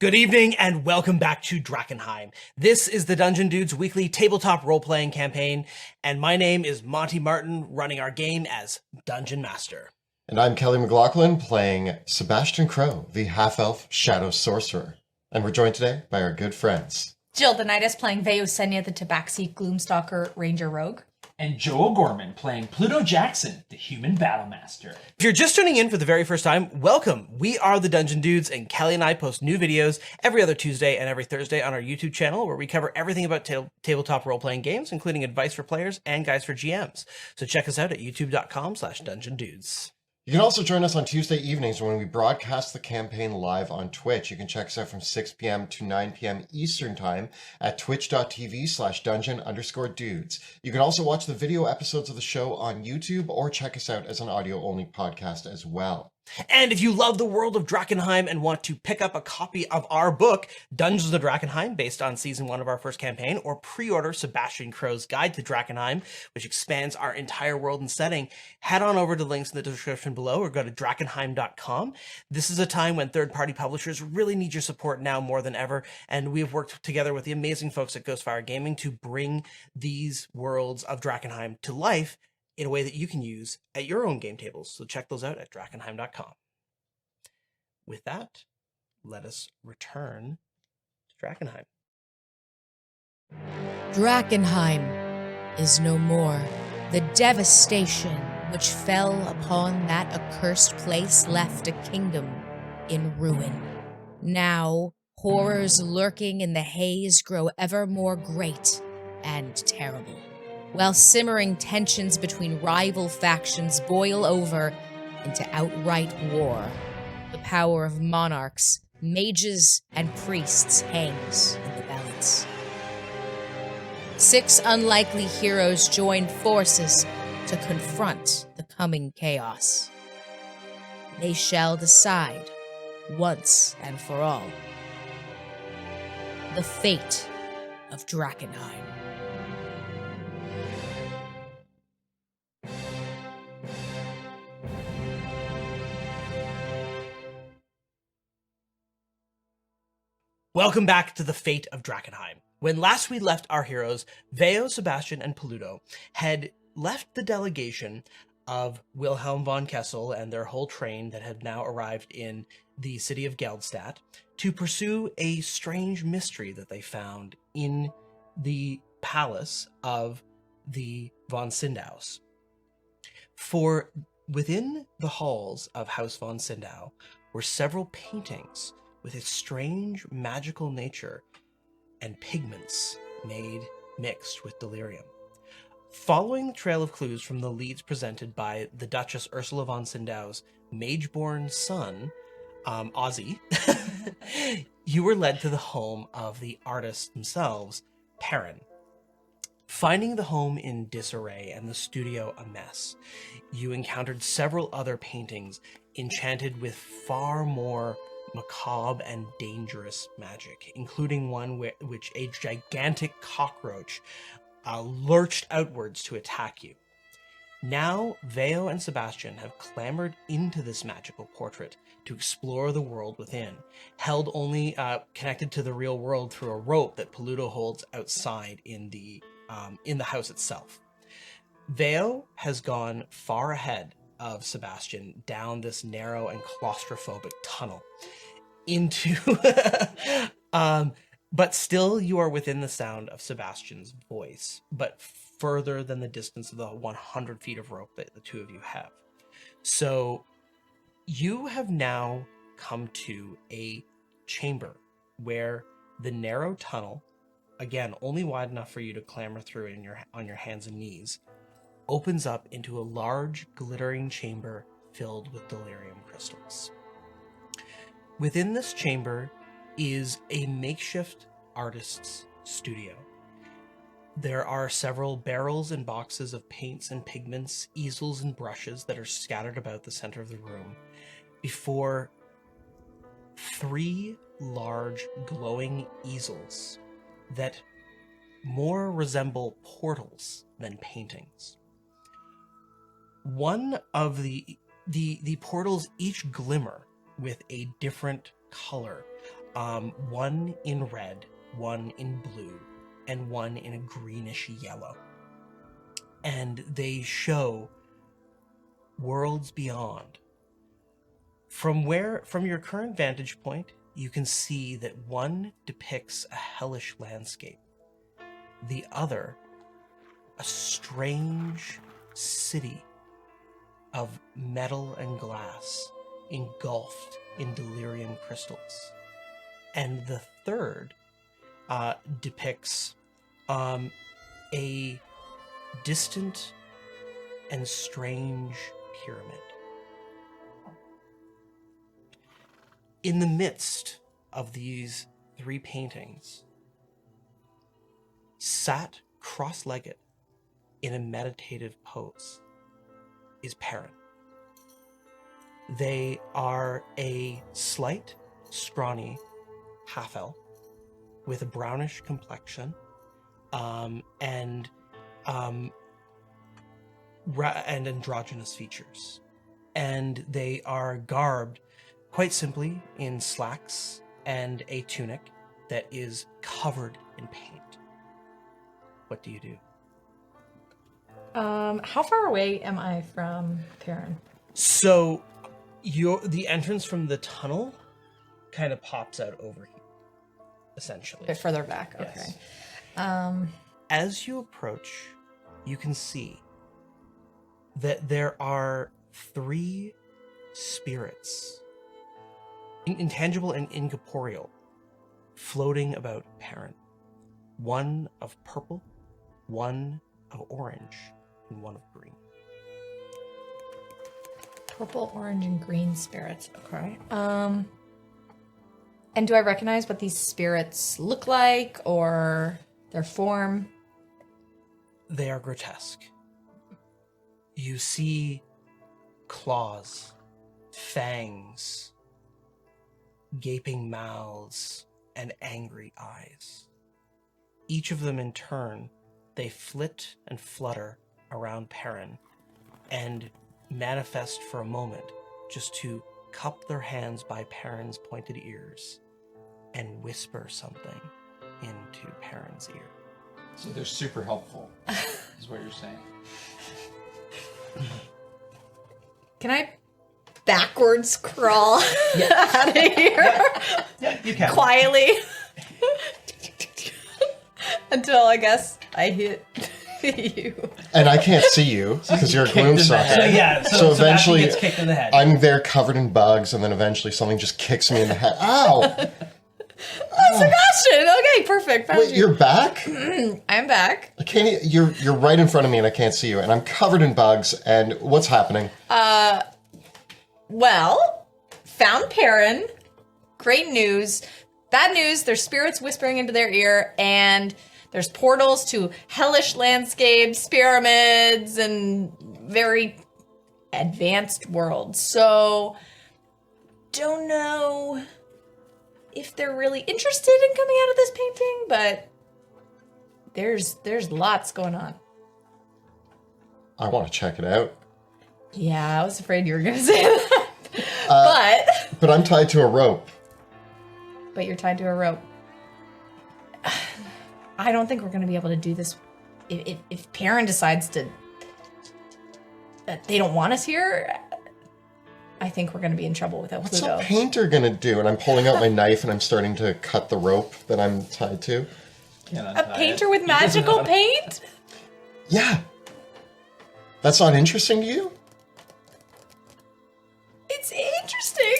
Good evening and welcome back to Drakkenheim. This is the Dungeon Dudes weekly tabletop role-playing campaign, and my name is Monty Martin, running our game as Dungeon Master. And I'm Kelly McLaughlin, playing Sebastian Crow, the half-elf shadow sorcerer. And we're joined today by our good friends. Jill Denitis playing Veosenia, the Tabaxi Gloomstalker Ranger Rogue. And Joel Gorman playing Pluto Jackson, the Human Battlemaster. If you're just tuning in for the very first time, welcome. We are the Dungeon Dudes, and Kelly and I post new videos every other Tuesday and every Thursday on our YouTube channel, where we cover everything about tabletop role-playing games, including advice for players and guides for GMs. So check us out at youtube.com/dungeondudes. You can also join us on Tuesday evenings when we broadcast the campaign live on Twitch. You can check us out from 6 p.m. to 9 p.m. Eastern Time at twitch.tv/dungeon_dudes. You can also watch the video episodes of the show on YouTube or check us out as an audio-only podcast as well. And if you love the world of Drakkenheim and want to pick up a copy of our book, Dungeons of Drakkenheim, based on Season 1 of our first campaign, or pre-order Sebastian Crow's Guide to Drakkenheim, which expands our entire world and setting, head on over to the links in the description below or go to Drakkenheim.com. This is a time when third-party publishers really need your support now more than ever, and we've worked together with the amazing folks at Ghostfire Gaming to bring these worlds of Drakkenheim to life in a way that you can use at your own game tables. So check those out at Drakkenheim.com. With that, let us return to Drakkenheim. Drakkenheim is no more. The devastation which fell upon that accursed place left a kingdom in ruin. Now, horrors lurking in the haze grow ever more great and terrible, while simmering tensions between rival factions boil over into outright war. The power of monarchs, mages, and priests hangs in the balance. 6 unlikely heroes join forces to confront the coming chaos. They shall decide, once and for all, the fate of Drakkenheim. Welcome back to the fate of Drakkenheim. When last we left our heroes, Veo, Sebastian, and Pluto had left the delegation of Wilhelm von Kessel and their whole train that had now arrived in the city of Geldstadt to pursue a strange mystery that they found in the palace of the von Sindaus. For within the halls of House von Sindau were several paintings with its strange magical nature and pigments mixed with delirium. Following the trail of clues from the leads presented by the Duchess Ursula von Sindau's mage-born son, Ozzy, you were led to the home of the artists themselves, Perrin. Finding the home in disarray and the studio a mess, you encountered several other paintings enchanted with far more macabre and dangerous magic, including one which a gigantic cockroach lurched outwards to attack you. Now, Veo and Sebastian have clambered into this magical portrait to explore the world within, held only connected to the real world through a rope that Pluto holds outside in the house itself. Veo has gone far ahead of Sebastian down this narrow and claustrophobic tunnel into but still you are within the sound of Sebastian's voice, but further than the distance of the 100 feet of rope that the two of you have. So you have now come to a chamber where the narrow tunnel, again only wide enough for you to clamber through it on your hands and knees, opens up into a large glittering chamber filled with delirium crystals. Within this chamber is a makeshift artist's studio. There are several barrels and boxes of paints and pigments, easels and brushes that are scattered about the center of the room, before 3 large glowing easels that more resemble portals than paintings. One of the portals each glimmer with a different color one in red, one in blue, and one in a greenish yellow. And they show worlds beyond. From your current vantage point, you can see that one depicts a hellish landscape. The other, a strange city of metal and glass engulfed in delirium crystals. And the third depicts a distant and strange pyramid. In the midst of these three paintings, sat cross-legged in a meditative pose, is Perrin. They are a slight, scrawny half-elf with a brownish complexion and androgynous features. And they are garbed quite simply in slacks and a tunic that is covered in paint. What do you do? How far away am I from Perrin? So the entrance from the tunnel kind of pops out over here, essentially. A bit further back, Yes. okay. As you approach, you can see that there are three spirits, intangible and incorporeal, floating about Perrin. One of purple, one of orange, and one of green. Purple, orange, and green spirits. Okay. And do I recognize what these spirits look like or their form? They are grotesque. You see claws, fangs, gaping mouths, and angry eyes. Each of them in turn, they flit and flutter around Perrin and manifest for a moment just to cup their hands by Perrin's pointed ears and whisper something into Perrin's ear. So they're super helpful, is what you're saying. Can I backwards crawl out of here Yeah, you can. quietly until I guess I hit you? And I can't see you because you're a gloom So socket. yeah, So so eventually, gets kicked in the head. I'm there covered in bugs, and then eventually something just kicks me in the head. Ow! Oh, Sebastian! Okay, perfect. Found Wait, you. you're back? I'm back. I can't. You're right in front of me, and I can't see you. And I'm covered in bugs. And what's happening? Well, found Perrin. Great news. Bad news, there's spirits whispering into their ear, and there's portals to hellish landscapes, pyramids, and very advanced worlds. So, don't know if they're really interested in coming out of this painting, but there's lots going on. I want to check it out. Yeah, I was afraid you were going to say that. But I'm tied to a rope. But you're tied to a rope. I don't think we're going to be able to do this. If Perrin decides that they don't want us here, I think we're going to be in trouble without What's Pluto. a painter gonna do? And I'm pulling out my knife and I'm starting to cut the rope that I'm tied to. Can't A untie painter it. with magical paint? Yeah. That's not interesting to you? It's interesting.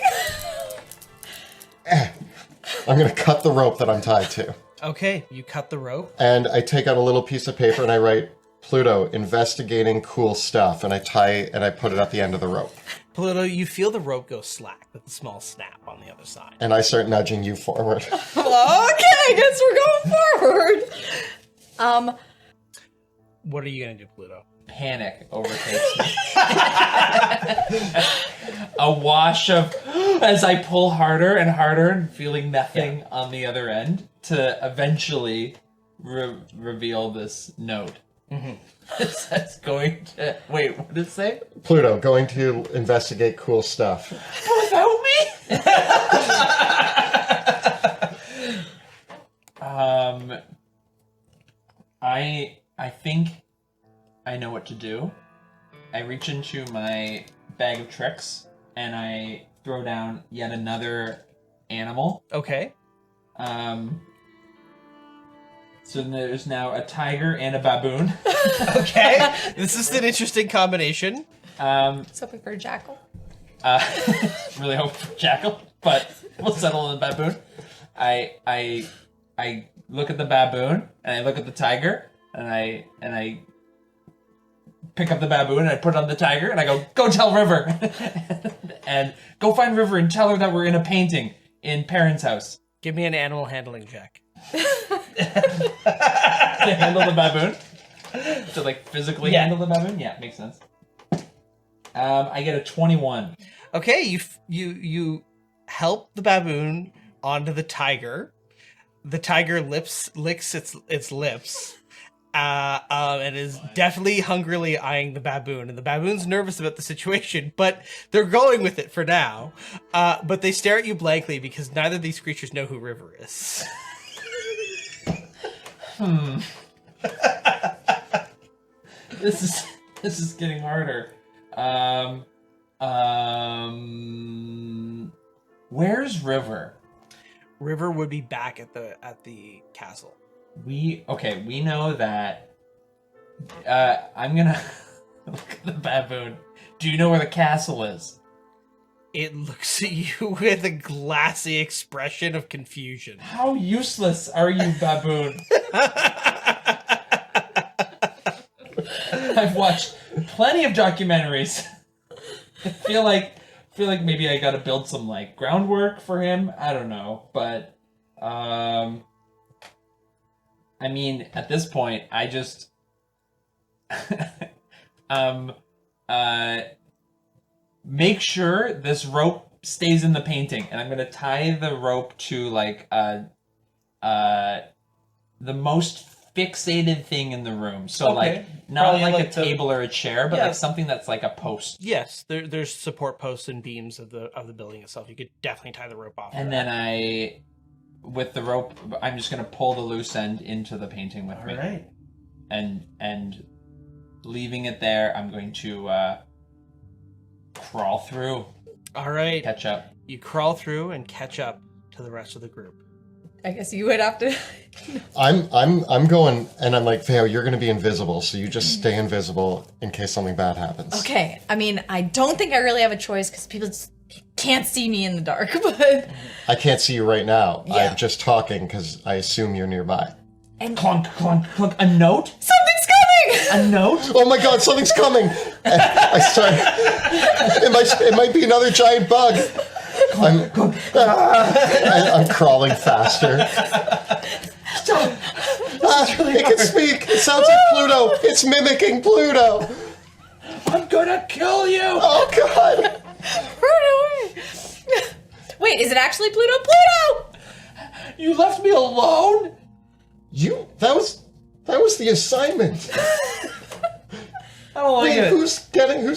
I'm gonna cut the rope that I'm tied to. Okay, you cut the rope. And I take out a little piece of paper and I write, Pluto, investigating cool stuff. And I put it at the end of the rope. Pluto, you feel the rope go slack with a small snap on the other side. And I start nudging you forward. Okay, I guess we're going forward. What are you going to do, Pluto? Panic overtakes me. A wash of, as I pull harder and harder and feeling nothing on the other end to eventually reveal this note. Mm-hmm. It says going to, wait, what did it say? Pluto, going to investigate cool stuff. Without me? I think I know what to do. I reach into my bag of tricks and I throw down yet another animal. Okay. So there's now a tiger and a baboon. Okay. This is an interesting combination. So I prefer jackal. Really hope for jackal, but we'll settle on the baboon. I look at the baboon and I look at the tiger and I pick up the baboon and I put it on the tiger and I go tell River and go find River and tell her that we're in a painting in Perrin's house. Give me an animal handling check. To handle the baboon? To like physically handle the baboon? Yeah, makes sense. I get a 21. Okay, you help the baboon onto the tiger. The tiger licks its lips. And is definitely hungrily eyeing the baboon. And the baboon's nervous about the situation, but they're going with it for now. But they stare at you blankly because neither of these creatures know who River is. This is getting harder. Where's River? River would be back at the castle. We know that. I'm gonna look at the baboon. Do you know where the castle is? It looks at you with a glassy expression of confusion. How useless are you, baboon? I've watched plenty of documentaries. I feel like maybe I gotta build some like groundwork for him. I don't know, but I mean, at this point, I just make sure this rope stays in the painting, and I'm gonna tie the rope to like the most fixated thing in the room. So Okay. like not Probably like like a table or a chair, but Yeah. like something that's like a post. Yes, there's support posts and beams of the building itself. You could definitely tie the rope off. And then with the rope, I'm just gonna pull the loose end into the painting with me. right. And leaving it there, I'm going to crawl through, All right. catch up. You crawl through and catch up to the rest of the group. I guess you would have to. I'm going, and I'm like, Theo, you're going to be invisible, so you just stay invisible in case something bad happens. Okay, I mean, I don't think I really have a choice because people just can't see me in the dark, but... I can't see you right now. Yeah. I'm just talking because I assume you're nearby. And Clunk, clunk, clunk. A note? something's coming! A note? Oh my God, something's coming! And I start. It might be another giant bug. I'm crawling faster. It can speak. It sounds like Pluto. It's mimicking Pluto. I'm gonna kill you! Oh God! Run away! Wait, is it actually Pluto? Pluto! You left me alone? That was the assignment. I don't like Wait, it. who's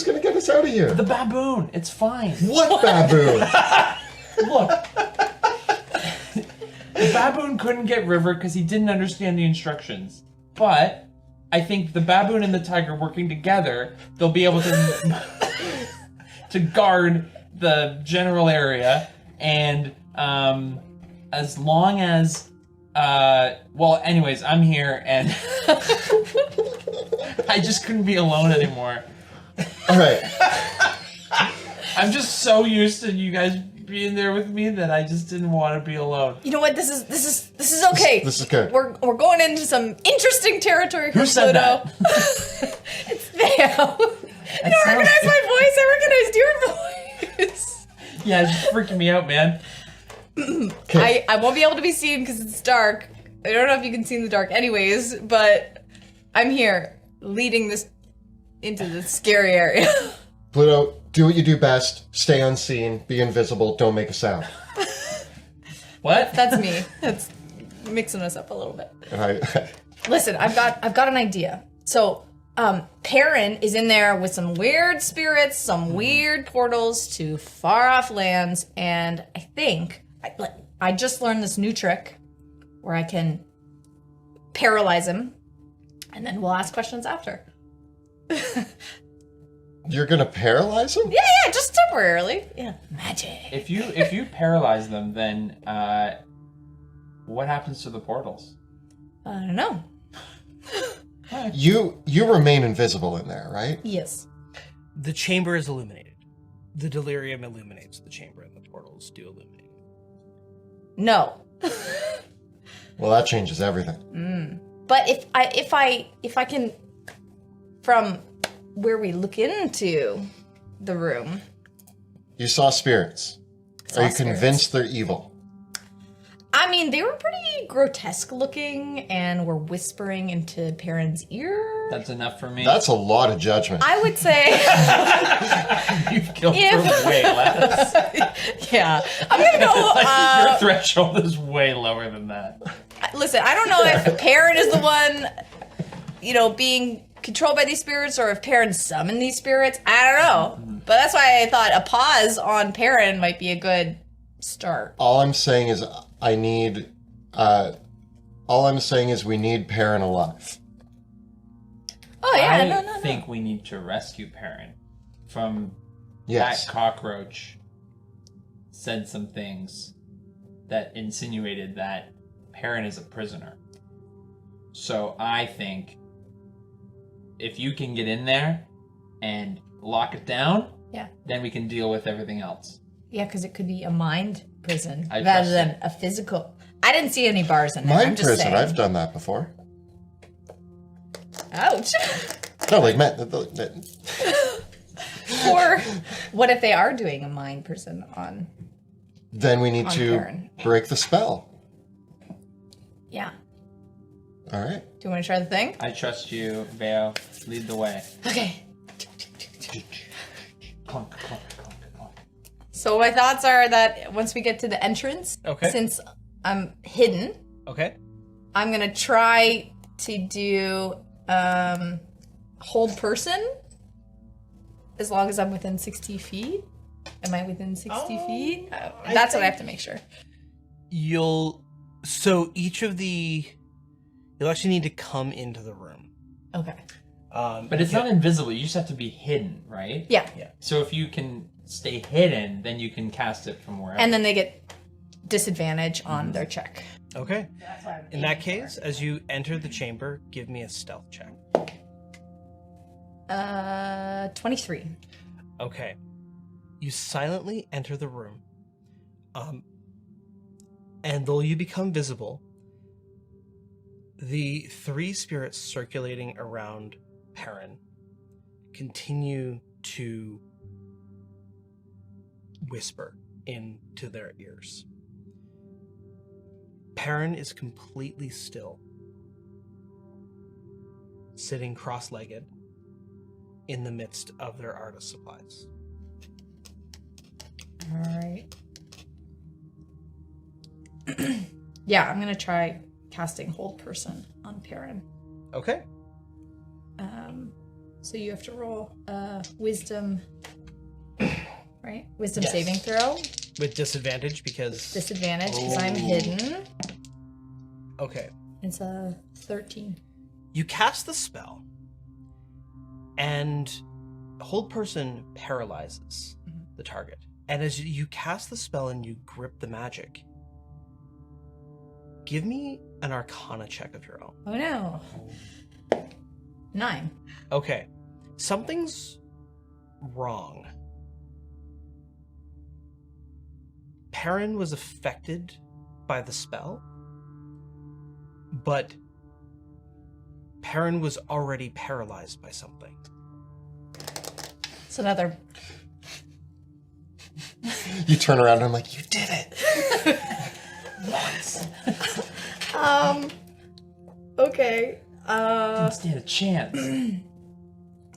gonna get us out of here? The baboon. It's fine. What baboon? Look. The baboon couldn't get River because he didn't understand the instructions. But I think the baboon and the tiger working together, they'll be able to to guard the general area. And as long as well, anyways, I'm here and I just couldn't be alone anymore. All right. I'm just so used to you guys being there with me that I just didn't want to be alone. You know what? This is okay. This is good. We're going into some interesting territory for Who said Pluto. It's Theo. You don't recognize my voice. I recognized your voice. Yeah, it's just freaking me out, man. I won't be able to be seen because it's dark. I don't know if you can see in the dark anyways, but I'm here leading this into the scary area. Pluto, do what you do best. Stay unseen. Be invisible. Don't make a sound. What? That's me. That's mixing us up a little bit. And Listen, I've got an idea. So, Perrin is in there with some weird spirits, some weird portals to far off lands, and I think I just learned this new trick where I can paralyze him And then we'll ask questions after. You're gonna paralyze him? Yeah, just temporarily. Yeah. Magic. If you paralyze them, then what happens to the portals? I don't know. You remain invisible in there, right? Yes. The chamber is illuminated. The delirium illuminates the chamber, and the portals do illuminate. No. Well, that changes everything. But if I can, from where we look into the room, You saw spirits. Saw Are you spirits. convinced they're evil? I mean, they were pretty grotesque looking and were whispering into Perrin's ear. That's enough for me. That's a lot of judgment. I would say, You've killed If- for way less. yeah. I'm gonna go. Your threshold is way lower than that. Listen, I don't know if Perrin is the one, being controlled by these spirits, or if Perrin summoned these spirits. I don't know. But that's why I thought a pause on Perrin might be a good start. All I'm saying is we need Perrin alive. Oh yeah, I no. think we need to rescue Perrin from Yes. that cockroach. Said some things that insinuated that Perrin is a prisoner. So I think if you can get in there and lock it down, Yeah. then we can deal with everything else. Yeah, because it could be a mind prison I rather trust than it. a physical. I didn't see any bars in there. I'm Mind just prison, saying. I've done that before. Ouch. No, like, Or what if they are doing a mind prison on? then we need On to Perrin. break the spell. Yeah. All right. Do you want to try the thing? I trust you, Veo. Lead the way. Okay. Clunk, clunk, clunk, clunk. So my thoughts are that once we get to the entrance, Okay. since I'm hidden, Okay. I'm gonna try to do hold person as long as I'm within 60 feet. Am I within 60 feet? That's what I have to make sure. You'll actually need to come into the room. Okay. But it's not invisible. You just have to be hidden, right? Yeah. So if you can stay hidden, then you can cast it from wherever. And then they get disadvantage on their check. Okay. In that case, as you enter the chamber, give me a stealth check. 23. Okay. You silently enter the room. And though you become visible, the three spirits circulating around Perrin continue to whisper into their ears. Perrin is completely still, sitting cross-legged in the midst of their artist supplies. All right. Yeah, I'm gonna try casting hold person on Perrin. Okay. So you have to roll wisdom, right? Wisdom Yes. saving throw. With disadvantage because... Disadvantage because I'm hidden. Okay. It's a 13. You cast the spell, and hold person paralyzes the target. And as you cast the spell and you grip the magic, give me an Arcana check of your own. Oh no. 9. Okay. Something's wrong. Perrin was affected by the spell, but Perrin was already paralyzed by something. It's another. You turn around and I'm like, you did it. Once. Okay. Didn't stand a chance.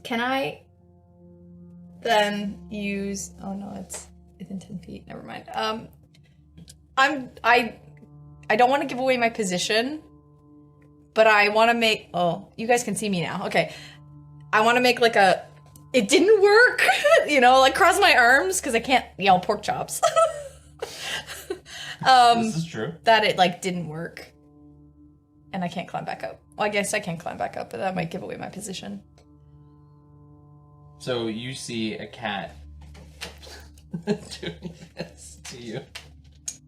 Can I then use? Oh no, it's within 10 feet. Never mind. I don't want to give away my position, but I want to make. Oh, you guys can see me now. Okay, I want to make like a. It didn't work, like cross my arms because I can't yell pork chops. This is true. That it like didn't work. And I can't climb back up. Well, I guess I can climb back up, but that might give away my position. So you see a cat doing this to you.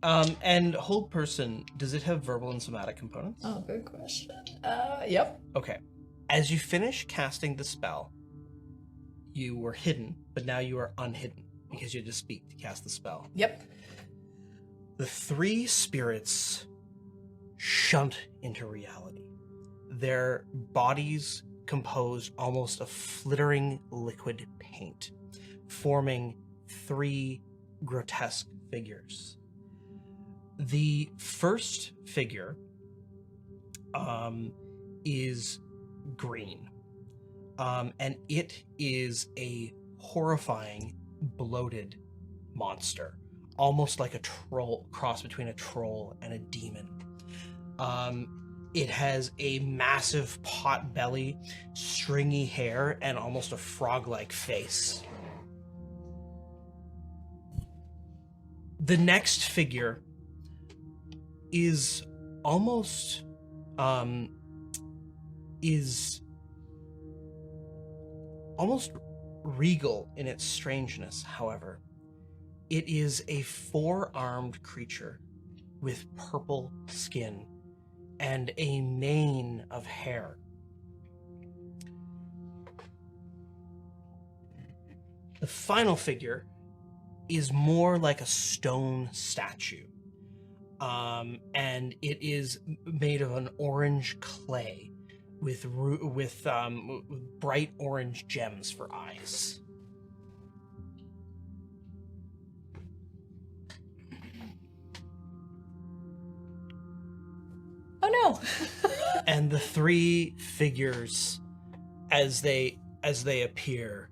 And hold person, does it have verbal and somatic components? Oh, good question. Yep. Okay. As you finish casting the spell, you were hidden, but now you are unhidden because you had to speak to cast the spell. Yep. The three spirits shunt into reality. Their bodies composed almost of flittering liquid paint, forming three grotesque figures. The first figure is green, and it is a horrifying, bloated monster, almost like a troll, cross between a troll and a demon. It has a massive pot belly, stringy hair, and almost a frog-like face. The next figure is almost regal in its strangeness, however. It is a four-armed creature with purple skin and a mane of hair. The final figure is more like a stone statue, and it is made of an orange clay with bright orange gems for eyes. Oh no. And the three figures, as they appear,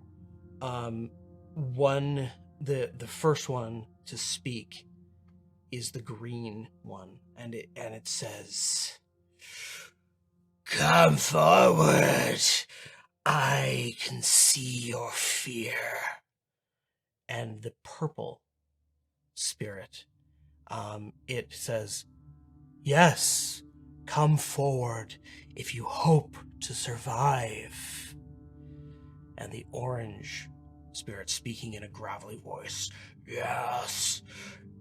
the first one to speak is the green one, and it says, "Come forward. I can see your fear." And the purple spirit, it says, "Yes. Come forward if you hope to survive." And the orange spirit, speaking in a gravelly voice, "Yes,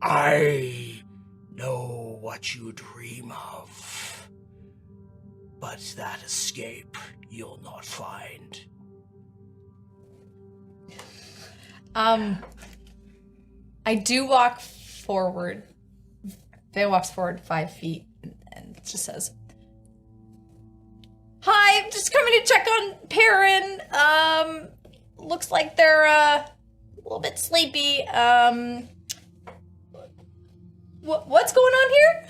I know what you dream of, but that escape you'll not find." I do walk forward. Vale walks forward 5 feet and just says, "Hi, just coming to check on Perrin. Looks like they're a little bit sleepy. What's going on here?"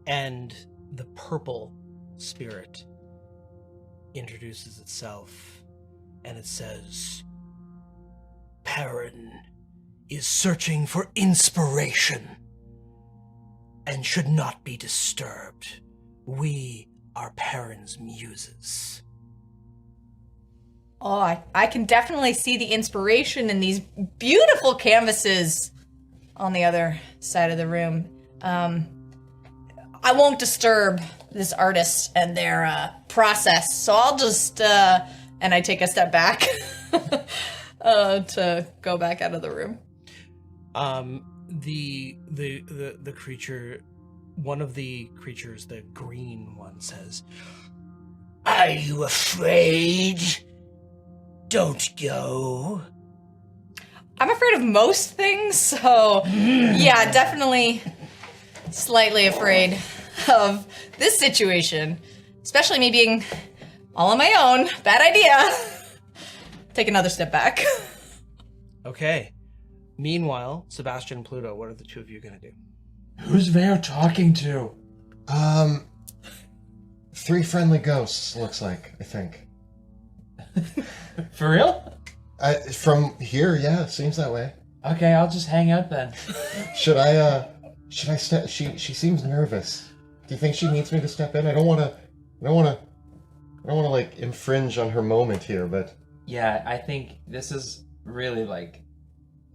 And the purple spirit introduces itself, and it says, "Perrin is searching for inspiration and should not be disturbed. We are Perrin's muses." Oh, I can definitely see the inspiration in these beautiful canvases on the other side of the room. I won't disturb this artist and their process, so I'll just, and I take a step back to go back out of the room. The creature, one of the creatures, the green one, says, "Are you afraid? Don't go." I'm afraid of most things, so yeah, definitely slightly afraid of this situation, especially me being all on my own. Bad idea. Take another step back. Okay. Meanwhile, Sebastian and Pluto, what are the two of you going to do? Who's Veo talking to? 3 friendly ghosts, looks like, I think. For real? From here, yeah, seems that way. Okay, I'll just hang out then. Should I step? She seems nervous. Do you think she needs me to step in? I don't want to like infringe on her moment here, but Yeah, I think this is really like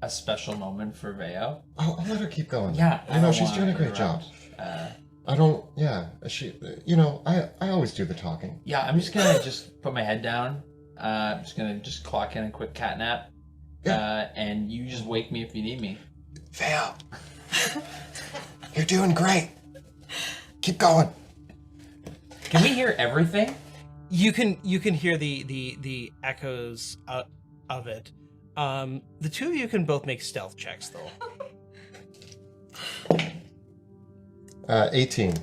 a special moment for Veo. I'll let her keep going. Yeah, I know she's doing a great job. I don't. Yeah, I always do the talking. Yeah, I'm just gonna just put my head down. I'm just gonna just clock in a quick cat nap. And you just wake me if you need me. Vale, you're doing great. Keep going. Can we hear everything? You can hear the echoes of it. The two of you can both make stealth checks, though. 18.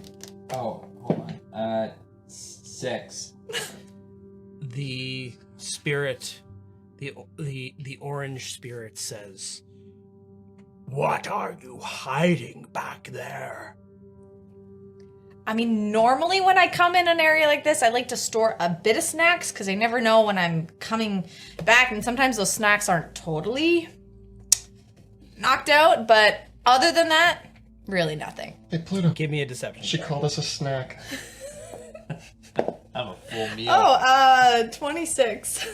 Oh, hold on. 6. The spirit, the orange spirit says, "What are you hiding back there?" I mean, normally when I come in an area like this, I like to store a bit of snacks because I never know when I'm coming back, and sometimes those snacks aren't totally knocked out, but other than that, really nothing. Hey, Pluto. Give me a deception She check. called us a snack. I'm a full meal. Oh, 26.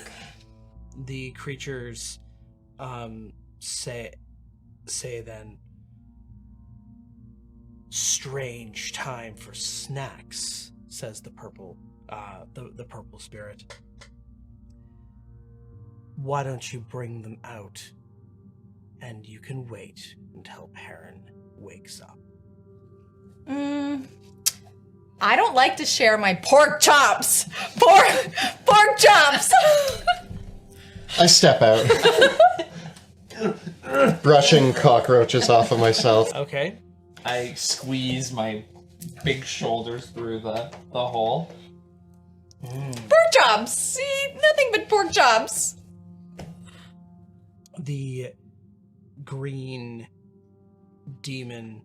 The creatures say then, "Strange time for snacks," says the purple the purple spirit. "Why don't you bring them out, and you can wait until Perrin wakes up." I don't like to share my pork chops. Pork chops. I step out, brushing cockroaches off of myself. Okay. I squeeze my big shoulders through the hole. Pork chops. See, nothing but pork chops. The green demon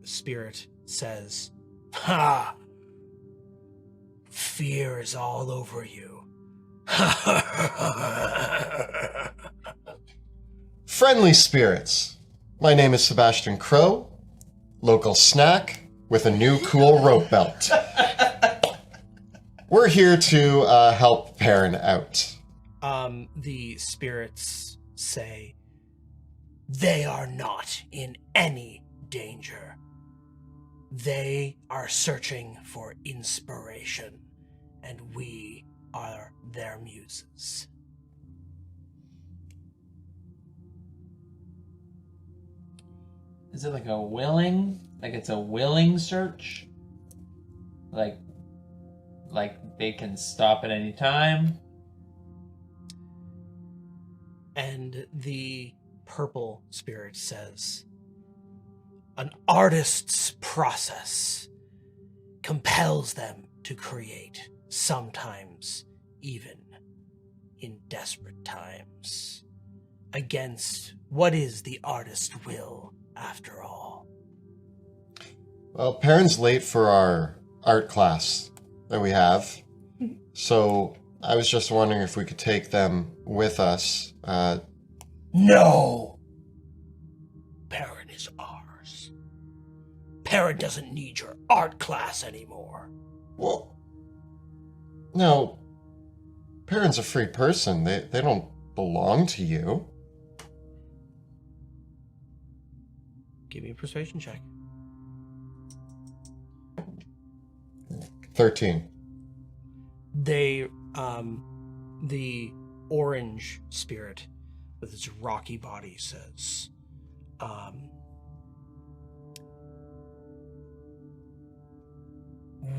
spirit says, "Ha! Fear is all over you." Friendly spirits. My name is Sebastian Crow, local snack with a new cool rope belt. We're here to help Perrin out. The spirits say, "They are not in any danger. They are searching for inspiration, and we are their muses." Is it like it's a willing search? Like they can stop at any time? And the purple spirit says, "An artist's process compels them to create, sometimes even in desperate times, against what is the artist's will, after all." Well, Perrin's late for our art class that we have, so I was just wondering if we could take them with us. No! Perrin is ours. Perrin doesn't need your art class anymore. Well, no, Perrin's a free person. They don't belong to you. Give me a persuasion check. 13. They, the orange spirit with its rocky body says,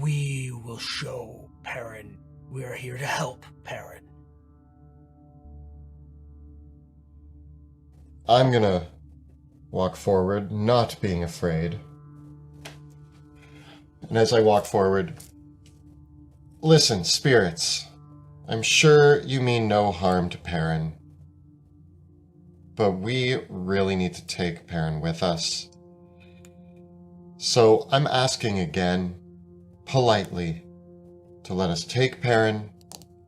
"We will show Perrin we are here to help Perrin." I'm gonna walk forward, not being afraid. And as I walk forward, listen, spirits, I'm sure you mean no harm to Perrin, but we really need to take Perrin with us. So I'm asking again, politely, to let us take Perrin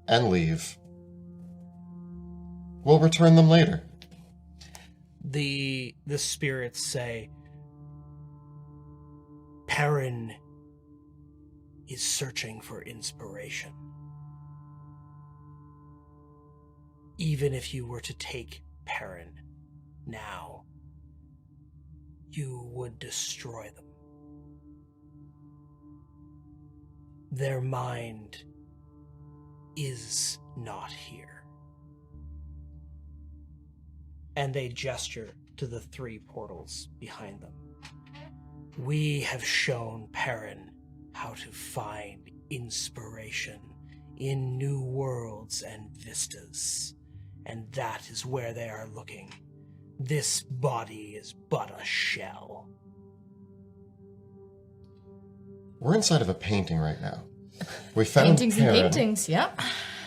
and leave. We'll return them later. The spirits say, "Perrin is searching for inspiration. Even if you were to take Perrin now, you would destroy them. Their mind is not here. And they gesture to the 3 portals behind them. We have shown Perrin how to find inspiration in new worlds and vistas, and that is where they are looking. This body is but a shell. We're inside of a painting right now. We found Paintings and Perrin paintings, yeah.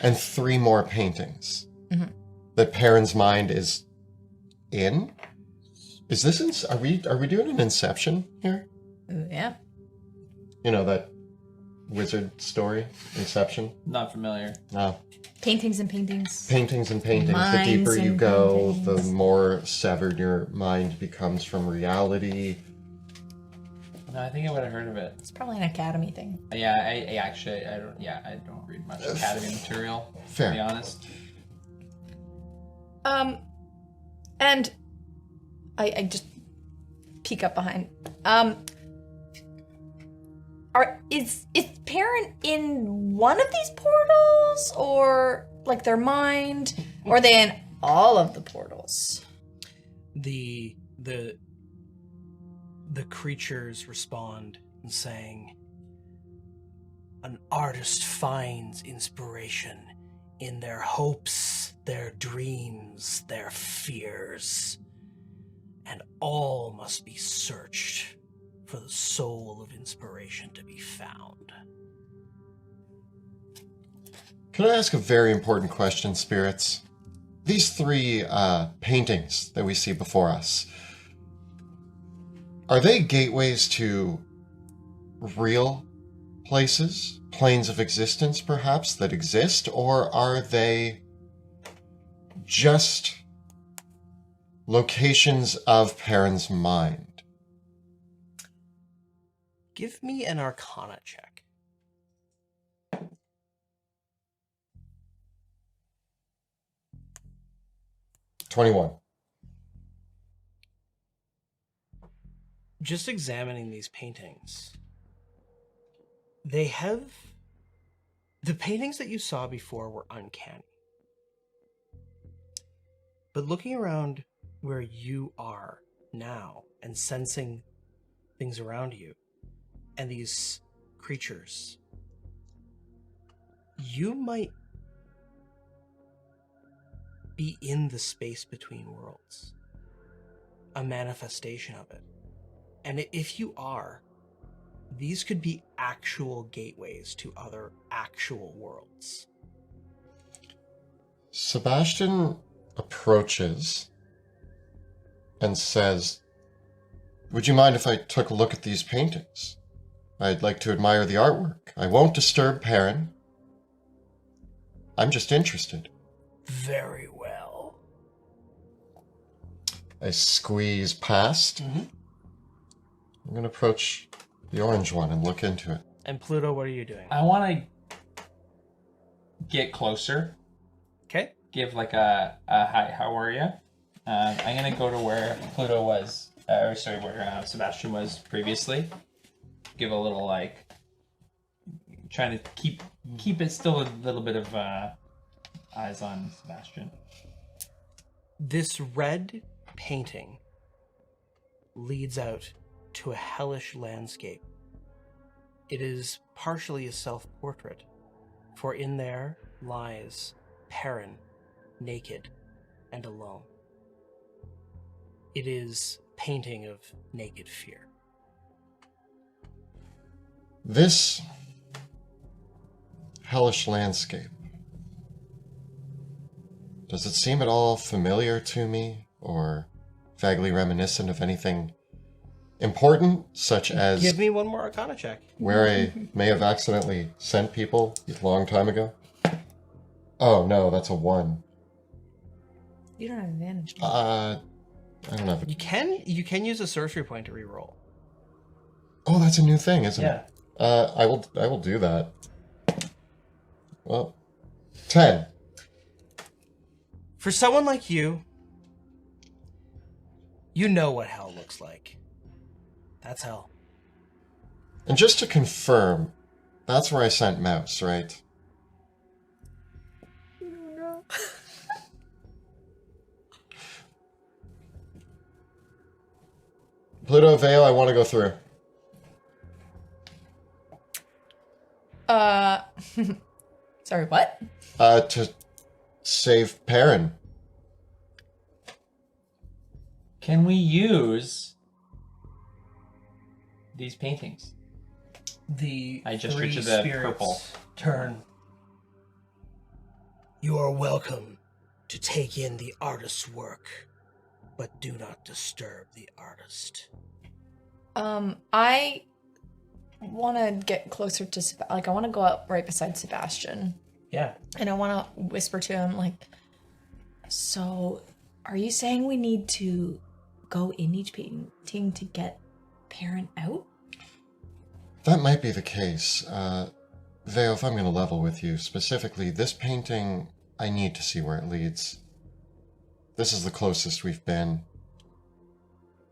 and 3 more paintings Mhm. that Perrin's mind is in. Is this? Are we doing an Inception here? Yeah. You know that wizard story, Inception? Not familiar. No. Paintings and paintings. Paintings and paintings. Minds The deeper you and go, paintings. the more severed your mind becomes from reality. No, I think I would have heard of it. It's probably an academy thing. Yeah, I actually I don't. Yeah, I don't read much Academy material. Fair. To be honest. And I just peek up behind. Is Perrin in one of these portals, or like their mind, or are they in all of the portals? The creatures respond in saying, an artist finds inspiration in their hopes, their dreams, their fears, and all must be searched for the soul of inspiration to be found. Can I ask a very important question, spirits? These 3 paintings that we see before us, are they gateways to real places, planes of existence perhaps, that exist, or are they just locations of Perrin's mind? Give me an Arcana check. $21. Just examining these paintings, they have... The paintings that you saw before were uncanny. But looking around where you are now and sensing things around you and these creatures, you might be in the space between worlds, a manifestation of it. And if you are, these could be actual gateways to other actual worlds. Sebastian approaches and says, would you mind if I took a look at these paintings? I'd like to admire the artwork. I won't disturb Perrin. I'm just interested. Very well. I squeeze past. Mm-hmm. I'm going to approach the orange one and look into it. And Pluto, what are you doing? I want to get closer. Okay. Give like a hi, how are you? I'm gonna go to where Pluto was, where Sebastian was previously. Give a little like, trying to keep it still a little bit of eyes on Sebastian. This red painting leads out to a hellish landscape. It is partially a self-portrait, for in there lies Perrin, naked and alone. It is painting of naked fear. This hellish landscape, does it seem at all familiar to me, or vaguely reminiscent of anything important, such as Give me one more Arcana check. where I may have accidentally sent people a long time ago? Oh no, that's a 1. You don't have advantage. I don't have You can use a sorcery point to reroll. Oh, that's a new thing, isn't Yeah. it? I will do that. Well, 10. For someone like you, you know what hell looks like. That's hell. And just to confirm, That's where I sent Mouse, right? No. Pluto Vale, I want to go through. Sorry, what? To save Perrin. Can we use these paintings? I gestured three to the spirits purple. turn. You are welcome to take in the artist's work, but do not disturb the artist. I want to get closer to I want to go up right beside Sebastian, Yeah. and I want to whisper to him like, "So, are you saying we need to go in each painting to get Perrin out?" That might be the case. Vale, if I'm going to level with you, specifically, this painting, I need to see where it leads. This is the closest we've been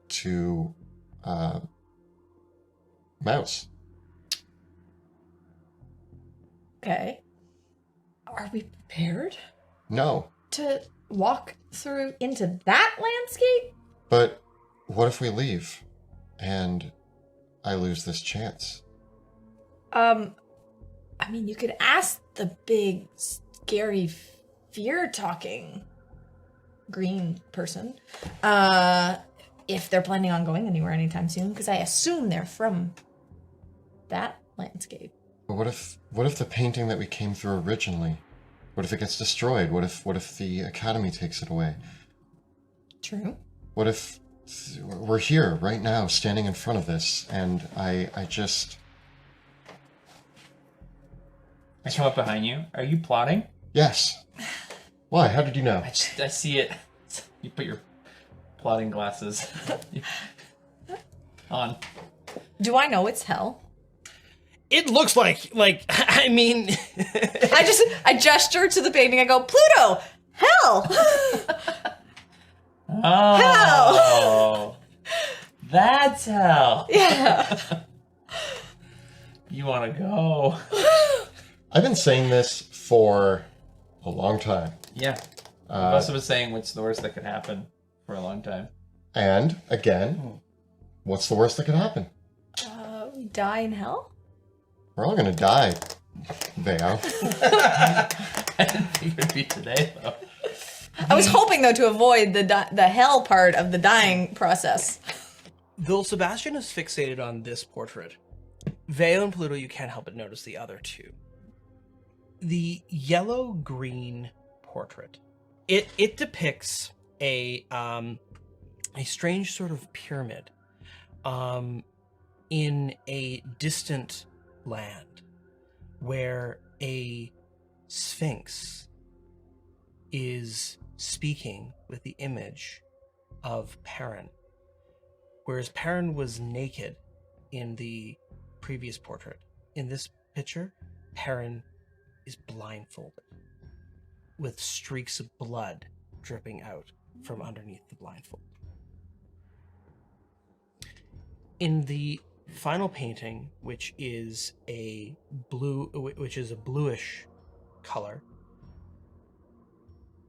to, Mouse. Okay. Are we prepared No. to walk through into that landscape? But what if we leave and I lose this chance? I mean, you could ask the big, scary, fear-talking green person, if they're planning on going anywhere anytime soon, because I assume they're from that landscape. But what if the painting that we came through originally, what if it gets destroyed? What if the Academy takes it away? True. What if we're here right now, standing in front of this, and I just... I come up behind you. Are you plotting? Yes. Why? How did you know? I see it. You put your plotting glasses on. Do I know it's hell? It looks like I mean, I gesture to the painting. I go, Pluto, hell. Oh, that's hell. Yeah. You want to go? I've been saying this for a long time. Yeah. I've also been saying what's the worst that could happen for a long time. And, again, what's the worst that could happen? We die in hell? We're all gonna die, Veo. I didn't think it would be today, though. I was hoping, though, to avoid the hell part of the dying process. though Sebastian is fixated on this portrait, Vale and Pluto, you can't help but notice the other two. The yellow-green portrait. It depicts a strange sort of pyramid in a distant land where a sphinx is speaking with the image of Perrin. Whereas Perrin was naked in the previous portrait. In this picture, Perrin is blindfolded, with streaks of blood dripping out from underneath the blindfold. In the final painting, which is a bluish color,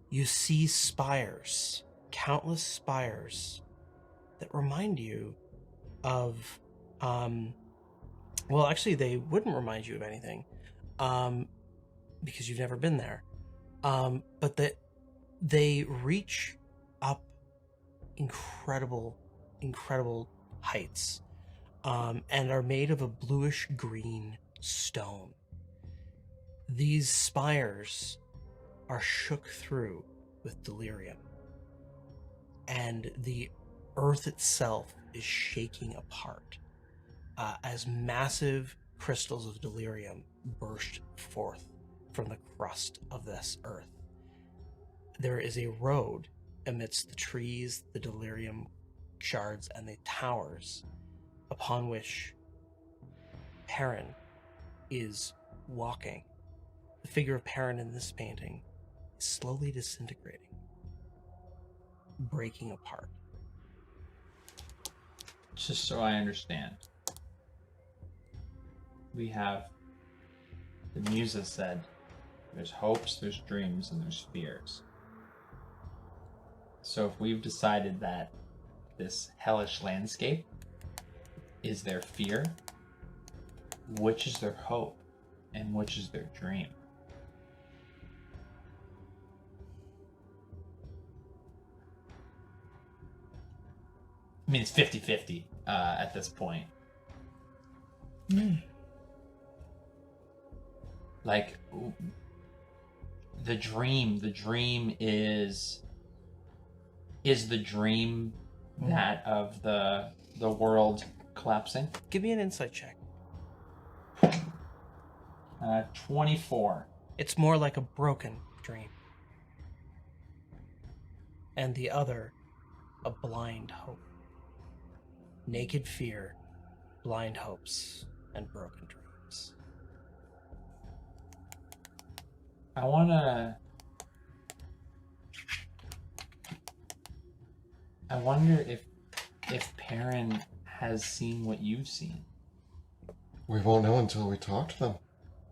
you see spires, countless spires that remind you of well, actually they wouldn't remind you of anything because you've never been there, but that they reach up incredible heights, and are made of a bluish green stone. These spires are shook through with delirium, and the earth itself is shaking apart as massive crystals of delirium burst forth from the crust of this earth. There is a road amidst the trees, the delirium shards, and the towers upon which Perrin is walking. The figure of Perrin in this painting is slowly disintegrating, breaking apart. Just so I understand. We have The Muses said, there's hopes, there's dreams, and there's fears. So if we've decided that this hellish landscape is their fear, which is their hope, and which is their dream? I mean, it's 50-50 at this point. Like, the dream is the dream that of the world collapsing? Give me an insight check. 24. It's more like a broken dream. And the other, a blind hope. Naked fear, blind hopes, and broken dreams. I wonder if Perrin has seen what you've seen. We won't know until we talk to them.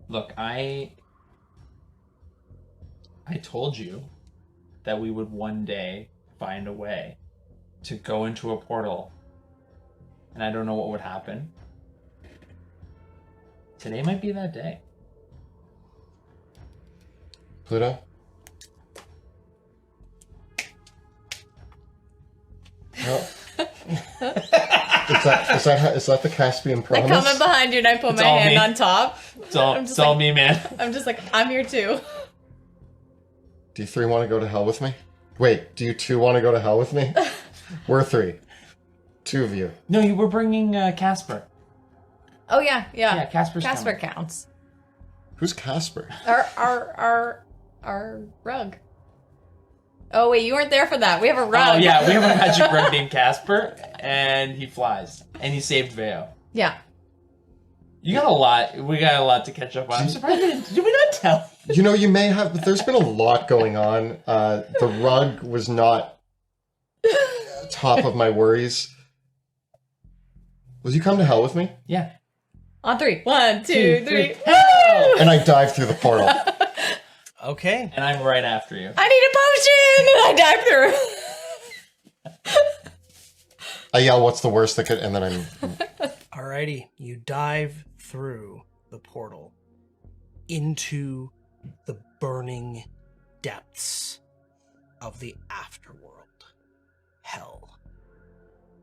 Look, I told you that we would one day find a way to go into a portal, and I don't know what would happen. Today might be that day. Pluto? No. Is that the Caspian I promise? come in behind you and I put It's my all hand me. on top. It's all me, man. I'm just like, I'm here too. Do you three want to go to hell with me? Wait, do you two want to go to hell with me? We're three. Two of you. No, you were bringing Casper. Oh yeah. Yeah, Casper counts. Who's Casper? Our rug. Oh wait, you weren't there for that. We have a rug. Oh yeah, we have a magic rug named Casper, and he flies, and he saved Veo. Yeah. You got a lot. We got a lot to catch up on. I'm surprised did we not tell? You know, you may have, but there's been a lot going on. The rug was not top of my worries. Will you come to hell with me? Yeah. On 3. 1, 2, 3. Hell! And I dive through the portal. Okay. And I'm right after you. I need a potion! And I dive through. I yell, what's the worst that could, and then I'm... Alrighty. You dive through the portal into the burning depths of the afterworld. Hell.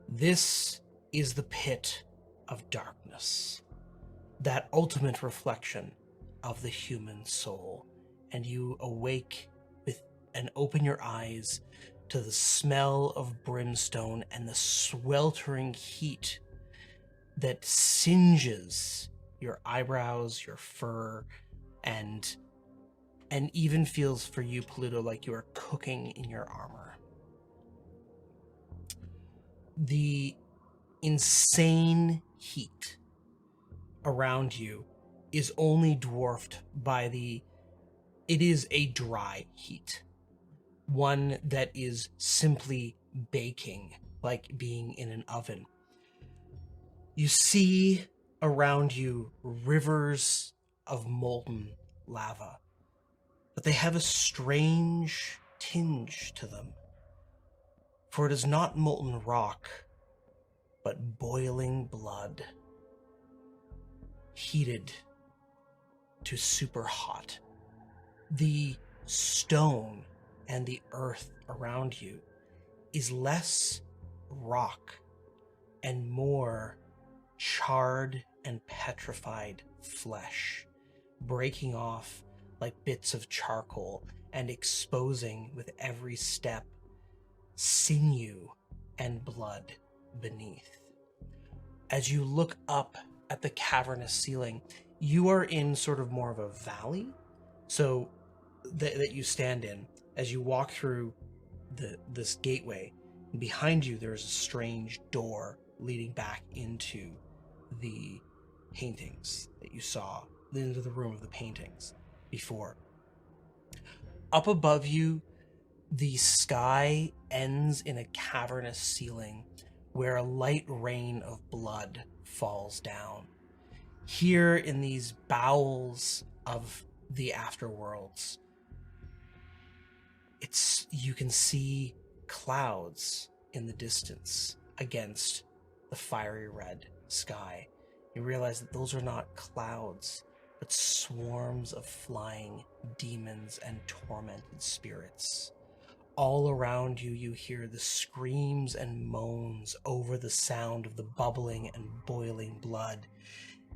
This is the pit of darkness. That ultimate reflection of the human soul. And you awake with and open your eyes to the smell of brimstone and the sweltering heat that singes your eyebrows, your fur, and even feels for you, Pluto, like you are cooking in your armor. The insane heat around you is only dwarfed by it is a dry heat. One that is simply baking, like being in an oven. You see around you rivers of molten lava, but they have a strange tinge to them. For it is not molten rock, but boiling blood, heated to super hot. The stone and the earth around you is less rock and more charred and petrified flesh, breaking off like bits of charcoal and exposing with every step sinew and blood beneath. As you look up at the cavernous ceiling, you are in sort of more of a valley, so that you stand in. As you walk through this gateway, and behind you there is a strange door leading back into the paintings that you saw, into the room of the paintings before. Up above you, the sky ends in a cavernous ceiling where a light rain of blood falls down. Here in these bowels of the afterworlds. You can see clouds in the distance against the fiery red sky. You realize that those are not clouds, but swarms of flying demons and tormented spirits. All around you, you hear the screams and moans over the sound of the bubbling and boiling blood.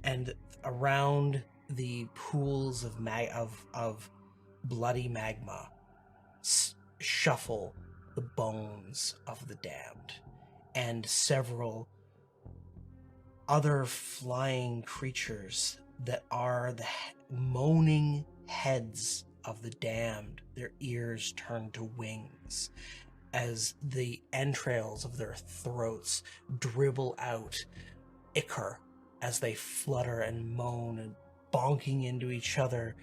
And around the pools of bloody magma shuffle the bones of the damned, and several other flying creatures that are the moaning heads of the damned, their ears turn to wings as the entrails of their throats dribble out ichor as they flutter and moan and bonking into each other,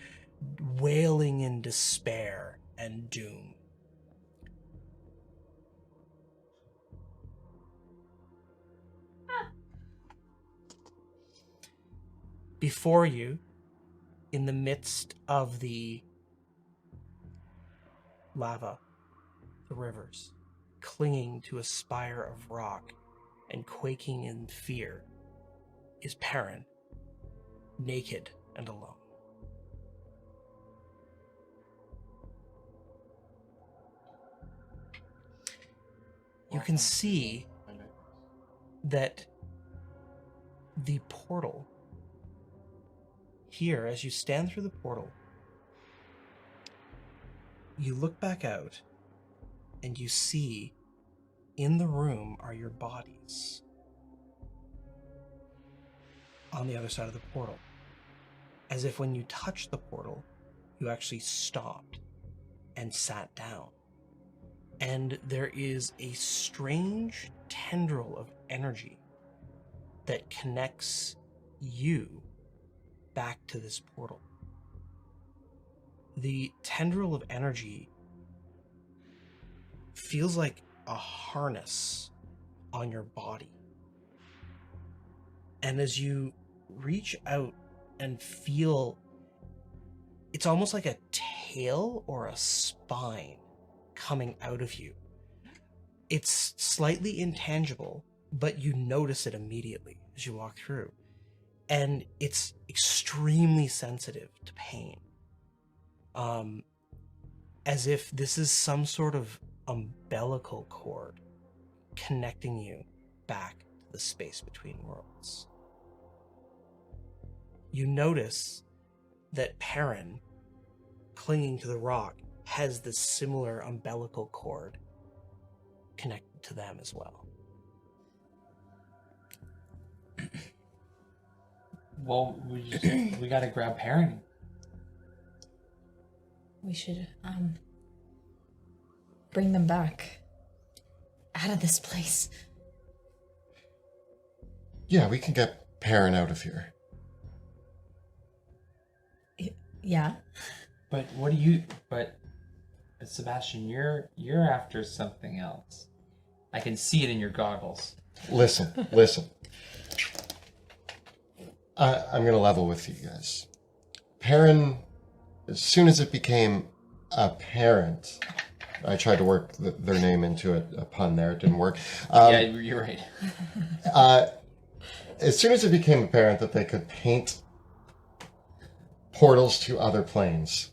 wailing in despair and doom. Before you, in the midst of the lava, the rivers, clinging to a spire of rock and quaking in fear, is Perrin, naked and alone. You can see that the portal here, as you stand through the portal, you look back out and you see in the room are your bodies on the other side of the portal. As if when you touched the portal, you actually stopped and sat down. And there is a strange tendril of energy that connects you back to this portal. The tendril of energy feels like a harness on your body. And as you reach out and feel, it's almost like a tail or a spine coming out of you. It's slightly intangible, but you notice it immediately as you walk through. And it's extremely sensitive to pain. As if this is some sort of umbilical cord connecting you back to the space between worlds. You notice that Perrin, clinging to the rock, has this similar umbilical cord connected to them as well. Well, we gotta grab Perrin. We should bring them back out of this place. Yeah, we can get Perrin out of here. Yeah. But Sebastian, you're after something else. I can see it in your goggles. Listen. I'm going to level with you guys. Perrin, as soon as it became apparent, I tried to work their name into a pun there. It didn't work. Yeah, you're right. As soon as it became apparent that they could paint portals to other planes,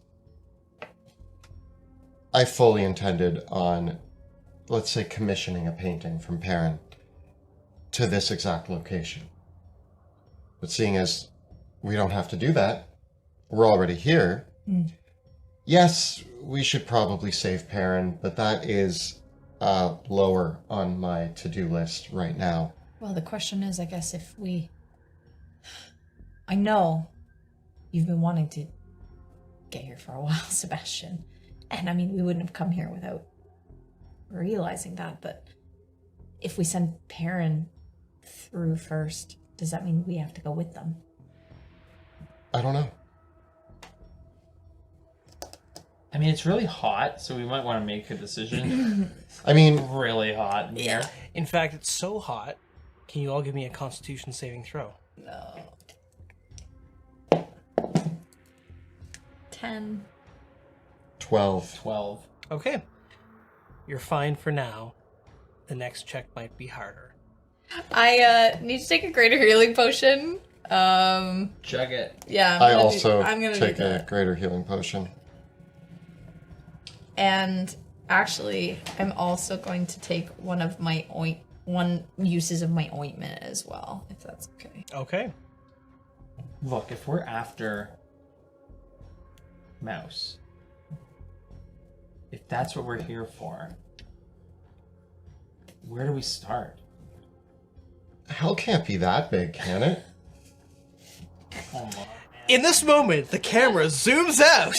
I fully intended on, let's say, commissioning a painting from Perrin to this exact location. But seeing as we don't have to do that, we're already here. Yes, we should probably save Perrin, but that is lower on my to-do list right now. Well, the question is, I guess, I know you've been wanting to get here for a while, Sebastian. And I mean, we wouldn't have come here without realizing that, but if we send Perrin through first, does that mean we have to go with them? I don't know. I mean, it's really hot, so we might want to make a decision. I mean, really hot in here. In fact, it's so hot. Can you all give me a Constitution saving throw? No. 10. 12. 12. Okay. You're fine for now. The next check might be harder. I need to take a greater healing potion. Chug it. Yeah. I also I'm gonna take do a that. greater healing potion. And actually, I'm also going to take one of my uses of my ointment as well, if that's okay. Okay. Look, if we're after Mouse, if that's what we're here for, where do we start? Hell can't be that big, can it? Come on. In this moment, the camera zooms out.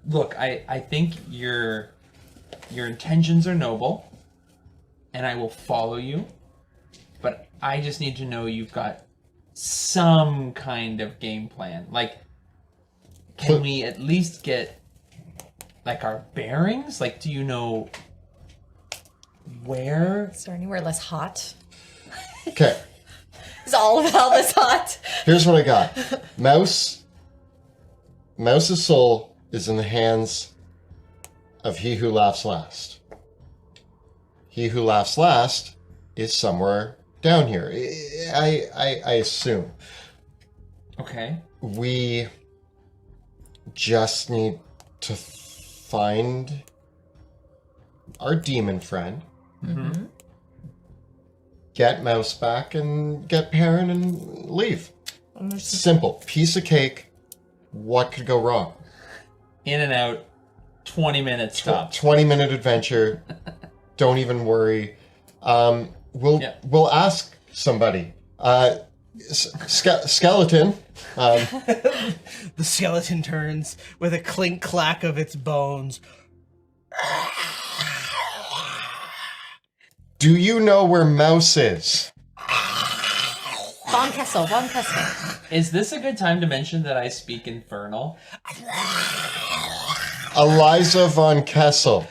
Look, I think your intentions are noble, and I will follow you, but I just need to know you've got some kind of game plan. Like, can we at least get, like, our bearings? Like, do you know where? Is there anywhere less hot? Okay, Is all of hell this hot? here's what I got. Mouse's soul is in the hands of he who laughs last. He who laughs last is somewhere down here. I assume. Okay. We just need to find our demon friend, get Mouse back, and get Perrin and leave. Simple. Piece of cake. What could go wrong? In and out, 20 minutes tops. 20-minute adventure. Don't even worry. We'll ask somebody. Skeleton. The skeleton turns with a clink clack of its bones. Do you know where Mouse is? Von Kessel, Von Kessel. Is this a good time to mention that I speak Infernal? Eliza von Kessel.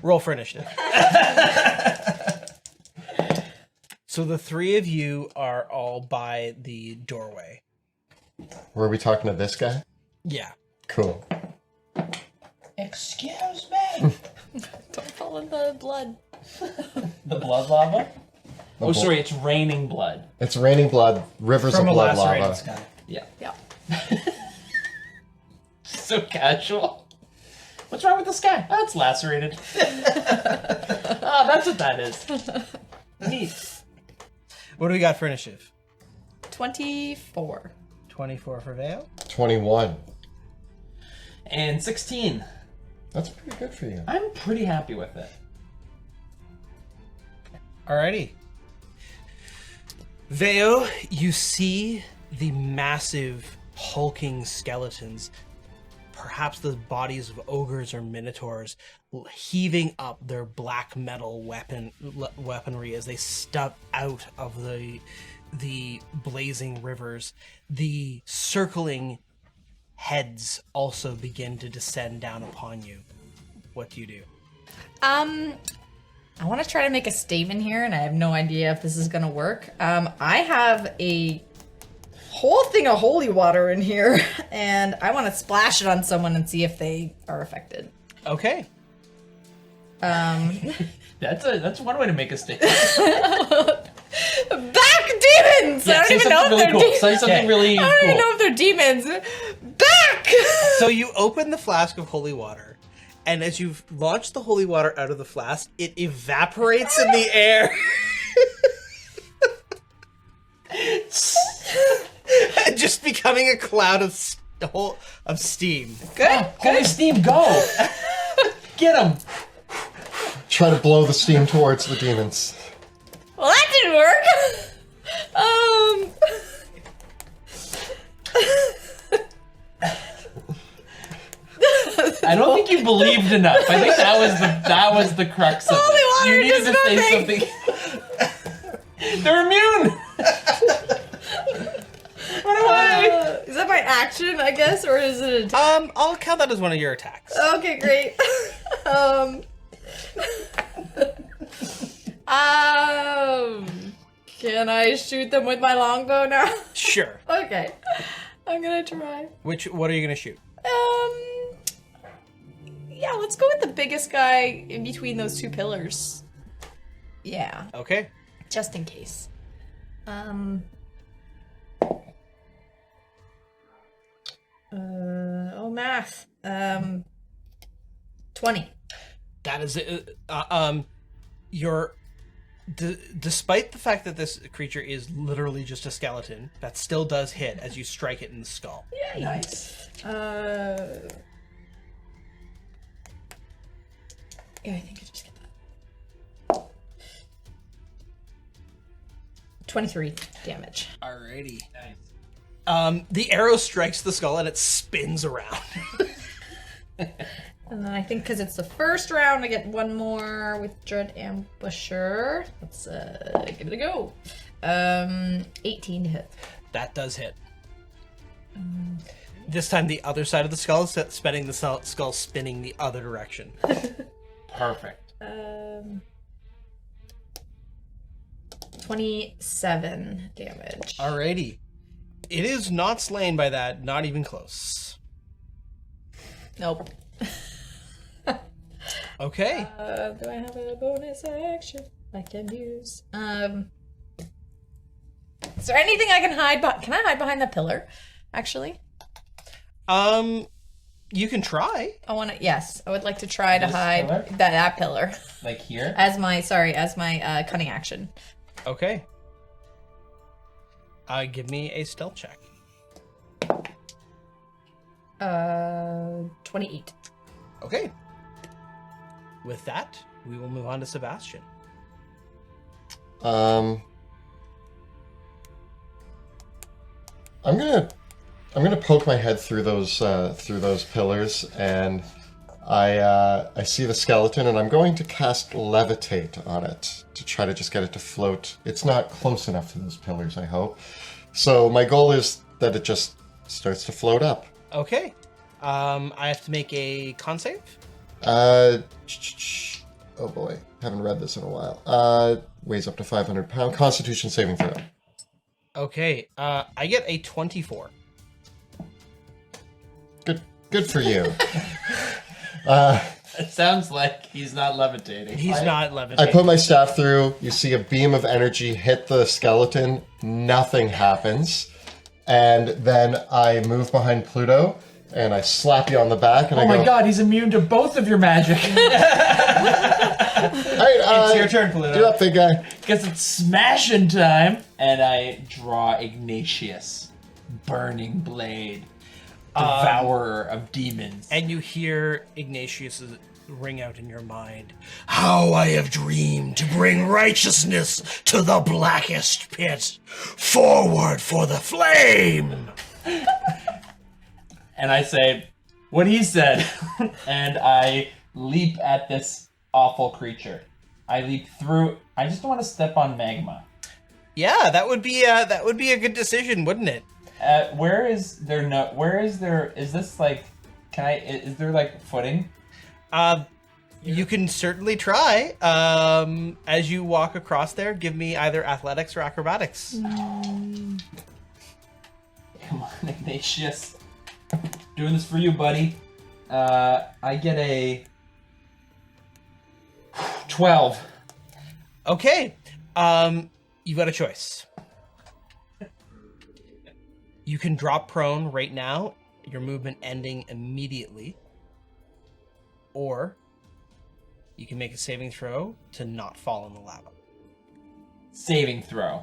Roll for initiative. So the three of you are all by the doorway. Were we talking to this guy? Yeah. Cool. Excuse me? Don't fall in the blood. The blood lava? Oh, sorry, it's raining blood. It's raining blood, rivers From of a blood lacerated lava. sky. Yeah. Yeah. So casual. What's wrong with the sky? Oh, it's lacerated. Oh, that's what that is. Neat. What do we got for initiative? 24. 24 for Vale. 21. And 16. That's pretty good for you. I'm pretty happy with it. Alrighty. Veo, you see the massive hulking skeletons, perhaps the bodies of ogres or minotaurs, heaving up their black metal weaponry as they step out of the blazing rivers. The circling heads also begin to descend down upon you. What do you do? I want to try to make a statement here, and I have no idea if this is going to work. I have a whole thing of holy water in here, and I want to splash it on someone and see if they are affected. Okay. That's one way to make a statement. Back demons! Yeah, I don't say even know if something they're really cool. demons. Say something really I don't even cool. know if they're demons. Back! So you open the flask of holy water, and as you've launched the holy water out of the flask, it evaporates in the air. Just becoming a cloud of steam. Good. Holy steam, go! Get him! Try to blow the steam towards the demons. Well, that didn't work. I don't think you believed enough. I think that was the crux of Holy it. water You needed does to say nothing. something. They're immune. Run away! Is that my action, I guess, or is it an attack? I'll count that as one of your attacks. Okay, great. Can I shoot them with my longbow now? Sure. Okay, I'm gonna try. What are you gonna shoot? Yeah, let's go with the biggest guy in between those two pillars. Yeah, Okay. just in case. Math. 20. That is it. Despite the fact that this creature is literally just a skeleton, that still does hit as you strike it in the skull. Yay. Nice. Yeah, I think I just get that. 23 damage. Alrighty. Nice. The arrow strikes the skull and it spins around. And then I think because it's the first round, I get one more with Dread Ambusher. Let's give it a go. 18 to hit. That does hit. This time the other side of the skull is spinning the skull spinning the other direction. Perfect. 27 damage. Alrighty. It is not slain by that, not even close. Nope. Okay. Do I have a bonus action I can use? Is there anything I can hide behind? Can I hide behind the pillar? Actually, You can try. Yes, I would like to try to This hide pillar? that pillar Like here? as my cunning action. Okay. Give me a stealth check. 28. Okay. With that, we will move on to Sebastian. I'm gonna poke my head through those pillars, and I see the skeleton, and I'm going to cast Levitate on it to try to just get it to float. It's not close enough to those pillars, I hope. So my goal is that it just starts to float up. Okay. I have to make a con save. Oh boy, haven't read this in a while. Weighs up to 500 pounds. Constitution saving throw. Okay. I get a 24. Good for you. It sounds like he's not levitating. He's not I levitating. put my staff through. You see a beam of energy hit the skeleton. Nothing happens. And then I move behind Pluto, and I slap you on the back, and Oh I go, my god, he's immune to both of your magic. All right, It's your turn, Pluto. You're up, big guy. Guess it's smashing time. And I draw Ignatius, burning blade, devourer of demons. And you hear Ignatius ring out in your mind. How I have dreamed to bring righteousness to the blackest pit. Forward for the flame! And I say, what he said. And I leap at this awful creature. I leap through. I just don't want to step on magma. Yeah, that would be a good decision, wouldn't it? Where is there no? Where is there? Is this like? Can I? Is there like footing? You can certainly try. As you walk across there, give me either athletics or acrobatics. Come on, Ignatius. Doing this for you, buddy. I get a 12. Okay. You've got a choice. You can drop prone right now, your movement ending immediately. Or you can make a saving throw to not fall in the lava. Saving throw.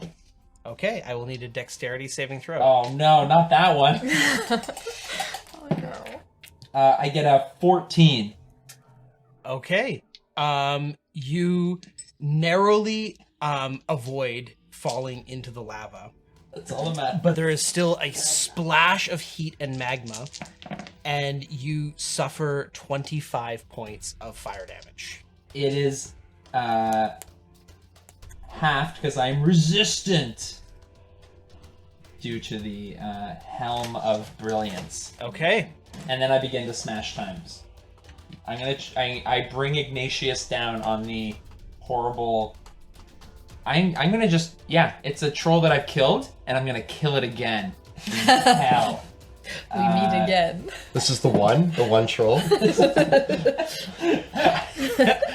Okay, I will need a dexterity saving throw. Oh no, not that one. Oh no. I get a 14. Okay. You narrowly avoid falling into the lava. That's all that matters. But there is still a splash of heat and magma, and you suffer 25 points of fire damage. It is halved because I'm resistant. due to the Helm of Brilliance. Okay. And then I begin to smash times. I bring Ignatius down on the horrible... I'm gonna just... Yeah, it's a troll that I've killed, and I'm gonna kill it again. In hell. We meet again. This is the one troll.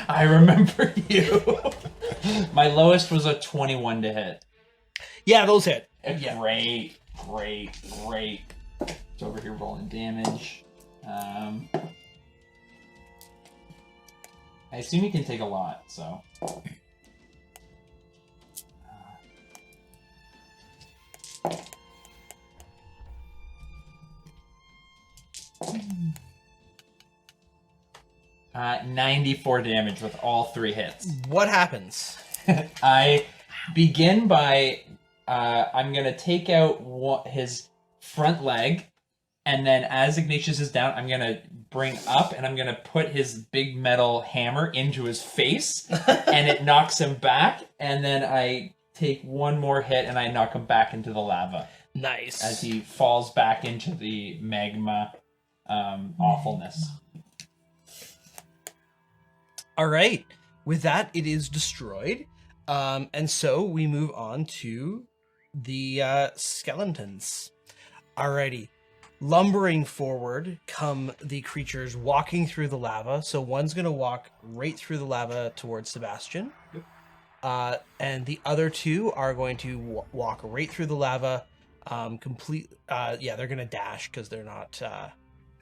I remember you. My lowest was a 21 to hit. Yeah, those hit. Yeah. Great. It's over here rolling damage. I assume you can take a lot, so. 94 damage with all 3 hits. What happens? I begin by I'm gonna take out his front leg, and then as Ignatius is down, I'm gonna bring up and I'm gonna put his big metal hammer into his face, and it knocks him back, and then I take one more hit and I knock him back into the lava Nice. as he falls back into the magma awfulness. All right. With that, it is destroyed. And so we move on to the skeletons. Alrighty. Lumbering forward come the creatures walking through the lava. So one's going to walk right through the lava towards Sebastian. Yep. And the other 2 are going to walk right through the lava. They're going to dash because they're not...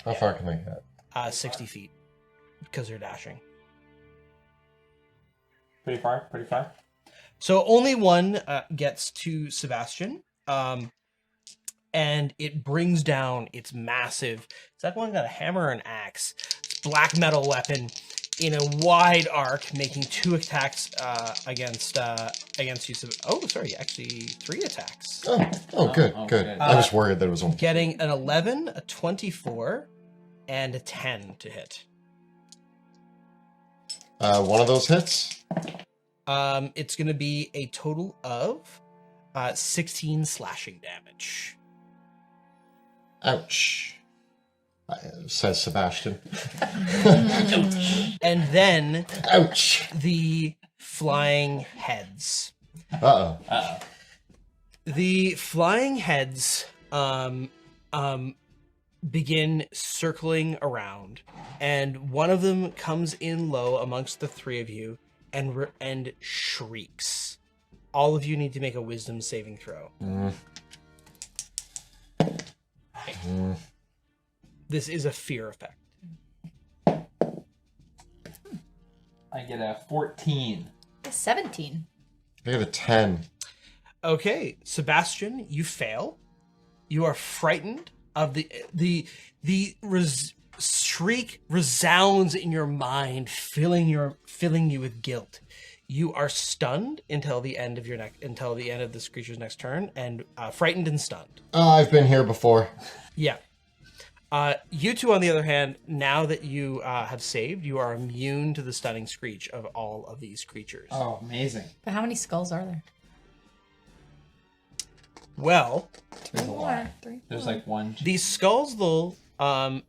How far can they get? 60 feet because they're dashing. Pretty far. So only one gets to Sebastian, and it brings down its massive... That one got a hammer and axe. Black metal weapon in a wide arc, making 2 attacks against you. Actually 3 attacks. Oh, good. I was worried that it was only... Getting an 11, a 24, and a 10 to hit. One of those hits? It's going to be a total of 16 slashing damage. Ouch. Says Sebastian. And then Ouch. the flying heads. Uh-oh. The flying heads begin circling around, and one of them comes in low amongst the 3 of you and shrieks. All of you need to make a wisdom saving throw. This is a fear effect. I get a 14. 17. I got a 10. Okay, Sebastian, you fail. You are frightened of the shriek resounds in your mind, filling you with guilt. You are stunned until the end of this creature's next turn, and frightened and stunned. I've been here before. Yeah. You 2, on the other hand, now that you have saved, you are immune to the stunning screech of all of these creatures. Oh, amazing. But how many skulls are there? Well, There's a lot. 3. There's like 1. these skulls, though, are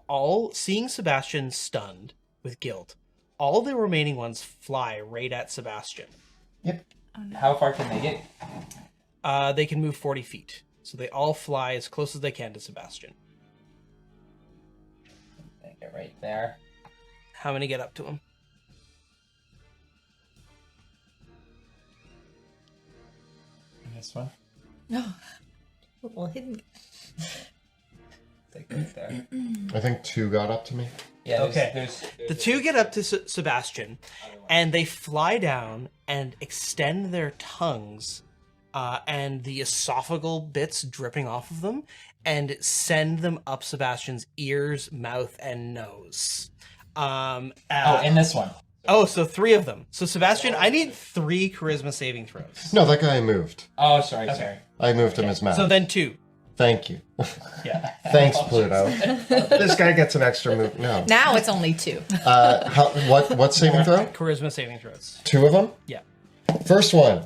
all seeing Sebastian stunned with guilt. All the remaining ones fly right at Sebastian. Yep. How far can they get? They can move 40 feet. So they all fly as close as they can to Sebastian. They get right there. How many get up to him? This one. No. Little hidden. They go there. I think 2 got up to me. Yeah. Okay. There's The 2 get up to Sebastian, and they fly down and extend their tongues, and the esophageal bits dripping off of them, and send them up Sebastian's ears, mouth, and nose. and this one. Oh, so 3 of them. So Sebastian, I need 3 charisma saving throws. No, that guy moved. Oh, sorry. I moved him his mouth. So then 2. Thank you. Yeah. Thanks, Pluto. This guy gets an extra move. No. Now it's only 2. What saving throw? Charisma saving throws. 2 of them? Yeah. First one.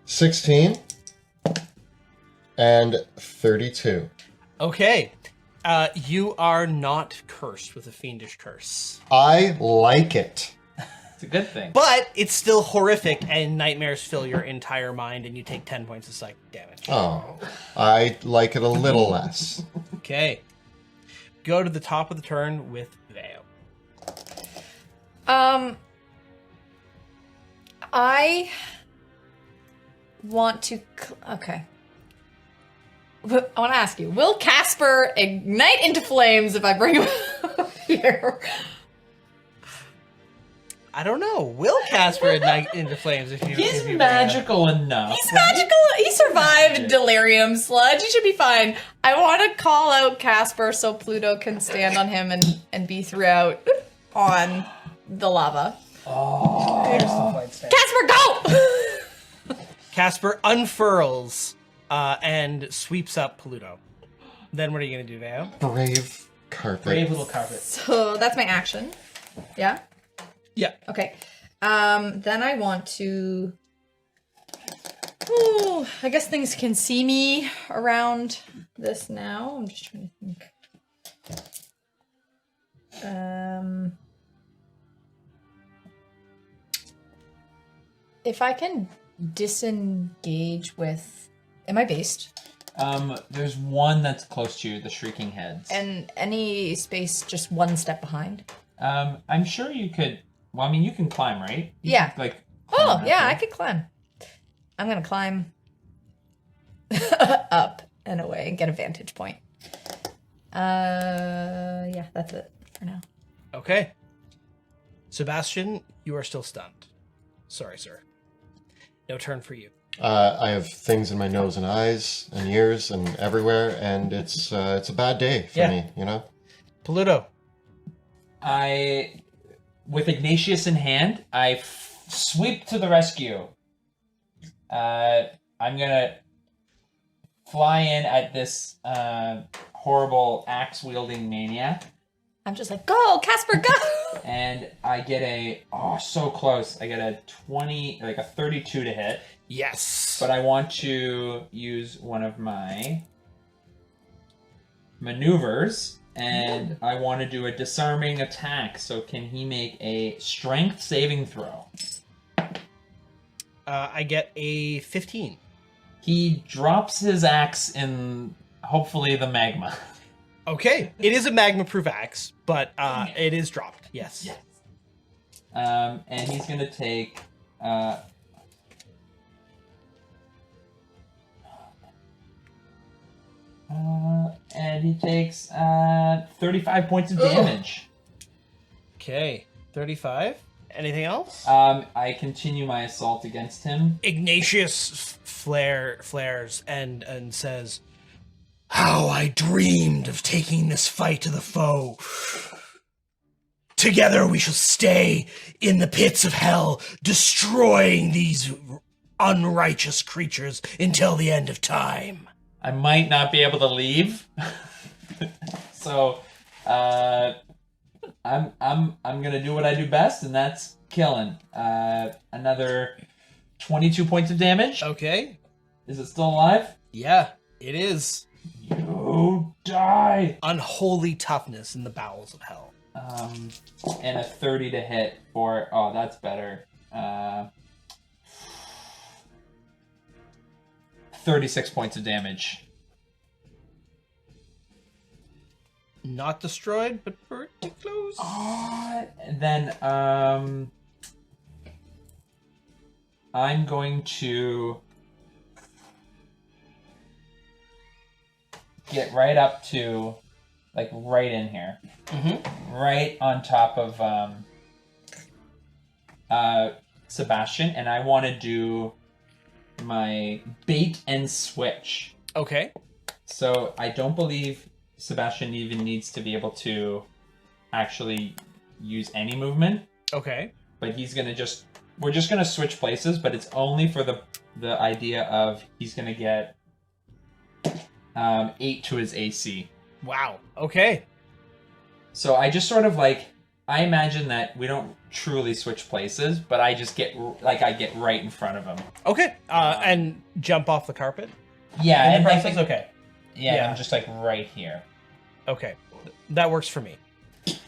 16. And 32. Okay. You are not cursed with a fiendish curse. I like it. It's a good thing. But it's still horrific, and nightmares fill your entire mind, and you take 10 points of psychic damage. Oh, I like it a little less. Okay. Go to the top of the turn with Veo. I want to... Okay. I want to ask you, will Casper ignite into flames if I bring him up here? I don't know. Will Casper ignite into flames if you... He's if you magical enough. He's magical. He survived delirium sludge. He should be fine. I want to call out Casper so Pluto can stand on him and be throughout on the lava. Casper, go! Casper unfurls and sweeps up Pluto. Then what are you going to do, Veo? Brave carpet. Brave little carpet. So that's my action. Yeah? Yeah. Okay. Then I want to... Ooh, I guess things can see me around this now. I'm just trying to think. If I can disengage with... Am I based? There's one that's close to you, the Shrieking Heads. And any space just one step behind? I'm sure you could... Well, I mean, you can climb, right? You Yeah. can, Oh, climb yeah, up I there. could climb. I'm gonna climb up and away and get a vantage point. Yeah, that's it for now. Okay. Sebastian, you are still stunned. Sorry, sir. No turn for you. I have things in my nose and eyes and ears and everywhere, and it's a bad day for Yeah. me, you know? Pluto. With Ignatius in hand, I sweep to the rescue. I'm gonna fly in at this horrible axe-wielding maniac, I'm just like, go, Casper, go! and I get so close. I get a 32 to hit, Yes. but I want to use one of my maneuvers, and I want to do a disarming attack. So can he make a strength saving throw? I get a 15. He drops his axe in, hopefully, the magma. Okay. It is a magma-proof axe, but it is dropped. Yes. And he's going to take... and he takes 35 points of damage. Okay. 35. Anything else? I continue my assault against him. Ignatius flares and says, "How I dreamed of taking this fight to the foe. Together we shall stay in the pits of hell, destroying these unrighteous creatures until the end of time." I might not be able to leave. So I'm gonna do what I do best, and that's killing. Another 22 points of damage. Okay. Is it still alive? Yeah, it is. You die. Unholy toughness in the bowels of hell. And a 30 to hit for... Oh, that's better. 36 points of damage. Not destroyed, but pretty close. Then, I'm going to get right up to, like, right in here. Mm-hmm. Right on top of, Sebastian, and I want to do my bait and switch. Okay. So I don't believe Sebastian even needs to be able to actually use any movement, Okay. but he's gonna we're just gonna switch places, but it's only for the idea of he's gonna get 8 to his AC. Wow. Okay. So I just sort of like, I imagine that we don't truly switch places, but I just get, like, I get right in front of him. Okay. And jump off the carpet. Yeah, In and the I process? think, Okay. yeah, Yeah. I'm just like right here. Okay. That works for me.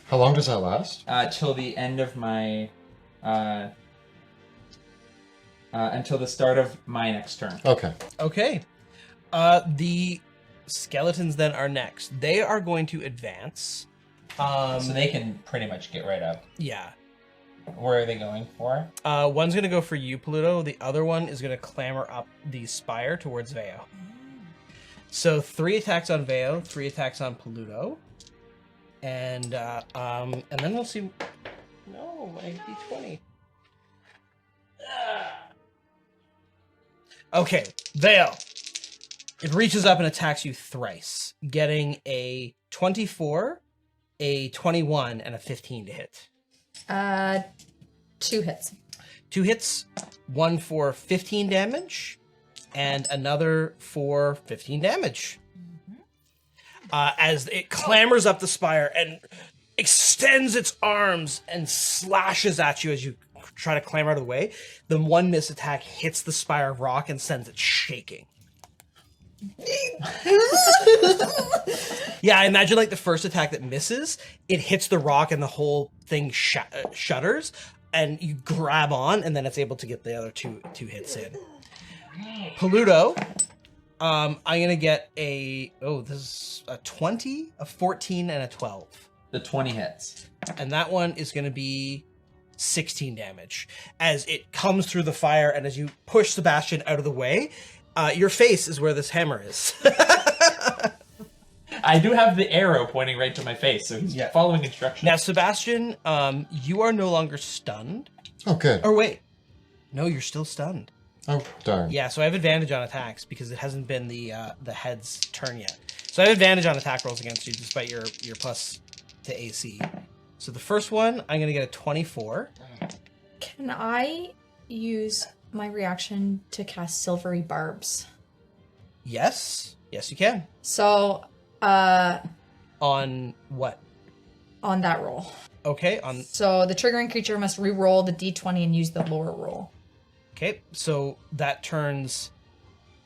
How long does that last? Till the end of my, until the start of my next turn. Okay. Okay. The skeletons then are next. They are going to advance. So they can pretty much get right up. Yeah. Where are they going for? One's going to go for you, Pluto. The other one is going to clamber up the spire towards Veo. So 3 attacks on Veo, 3 attacks on Pluto. And then we'll see. No, my D20. Okay, Veo. It reaches up and attacks you thrice, getting a 24, a 21, and a 15 to hit. 2 hits. 2 hits, one for 15 damage, and another for 15 damage. As it clambers up the spire and extends its arms and slashes at you as you try to clamber out of the way, the one miss attack hits the spire of rock and sends it shaking. Yeah, I imagine like the first attack that misses, it hits the rock and the whole thing shudders, and you grab on, and then it's able to get the other two hits in. Peludo, I'm gonna get this is a 20, a 14, and a 12. The 20 hits. And that one is gonna be 16 damage. As it comes through the fire, and as you push Sebastian out of the way, your face is where this hammer is. I do have the arrow pointing right to my face, so he's following instructions. Now, Sebastian, you are no longer stunned. Oh, good. Or wait. No, you're still stunned. Oh, darn. Yeah, so I have advantage on attacks because it hasn't been the head's turn yet. So I have advantage on attack rolls against you despite your plus to AC. So the first one, I'm going to get a 24. Can I use my reaction to cast Silvery Barbs? Yes. Yes, you can. So, On what? on that roll. Okay, on... So the triggering creature must re-roll the d20 and use the lower roll. Okay, so that turns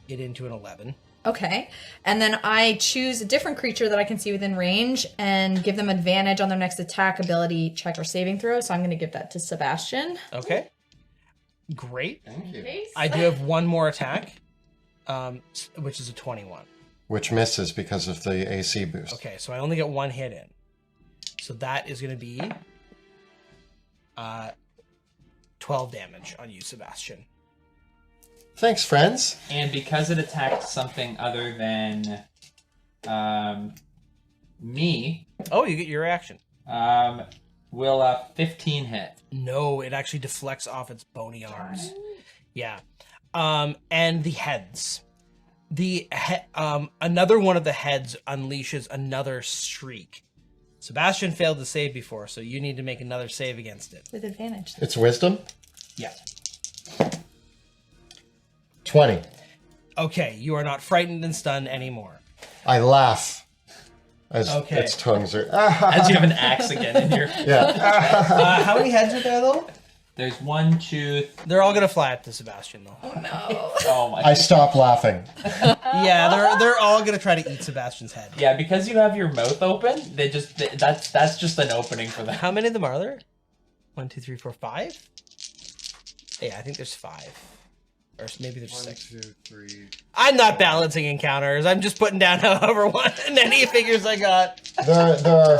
it into an 11. Okay. And then I choose a different creature that I can see within range and give them advantage on their next attack, ability, check, or saving throw. So I'm going to give that to Sebastian. Okay. Great. Thank you. I do have one more attack, which is a 21. Which misses because of the AC boost. Okay, so I only get one hit in. So that is going to be 12 damage on you, Sebastian. Thanks, friends. And because it attacked something other than me, Oh, you get your reaction. will 15 hit. No, it actually deflects off its bony arms. Yeah. And the heads. Another one of the heads unleashes another streak. Sebastian failed to save before, so you need to make another save against it. With advantage. It's wisdom. Yeah. 20. Okay, you are not frightened and stunned anymore. I laugh as Okay. its tongues are. As you have an axe again in your... Yeah. How many heads are there, though? There's 1, 2... They're all going to fly at to Sebastian, though. Oh my... I stop laughing. Yeah, they're all going to try to eat Sebastian's head. Yeah, because you have your mouth open, that's just an opening for them. How many of them are there? 1, 2, 3, 4, 5? Yeah, I think there's 5. Or maybe there's 6. 1, 2, 3. I'm not balancing encounters. I'm just putting down however one and any figures I got. There are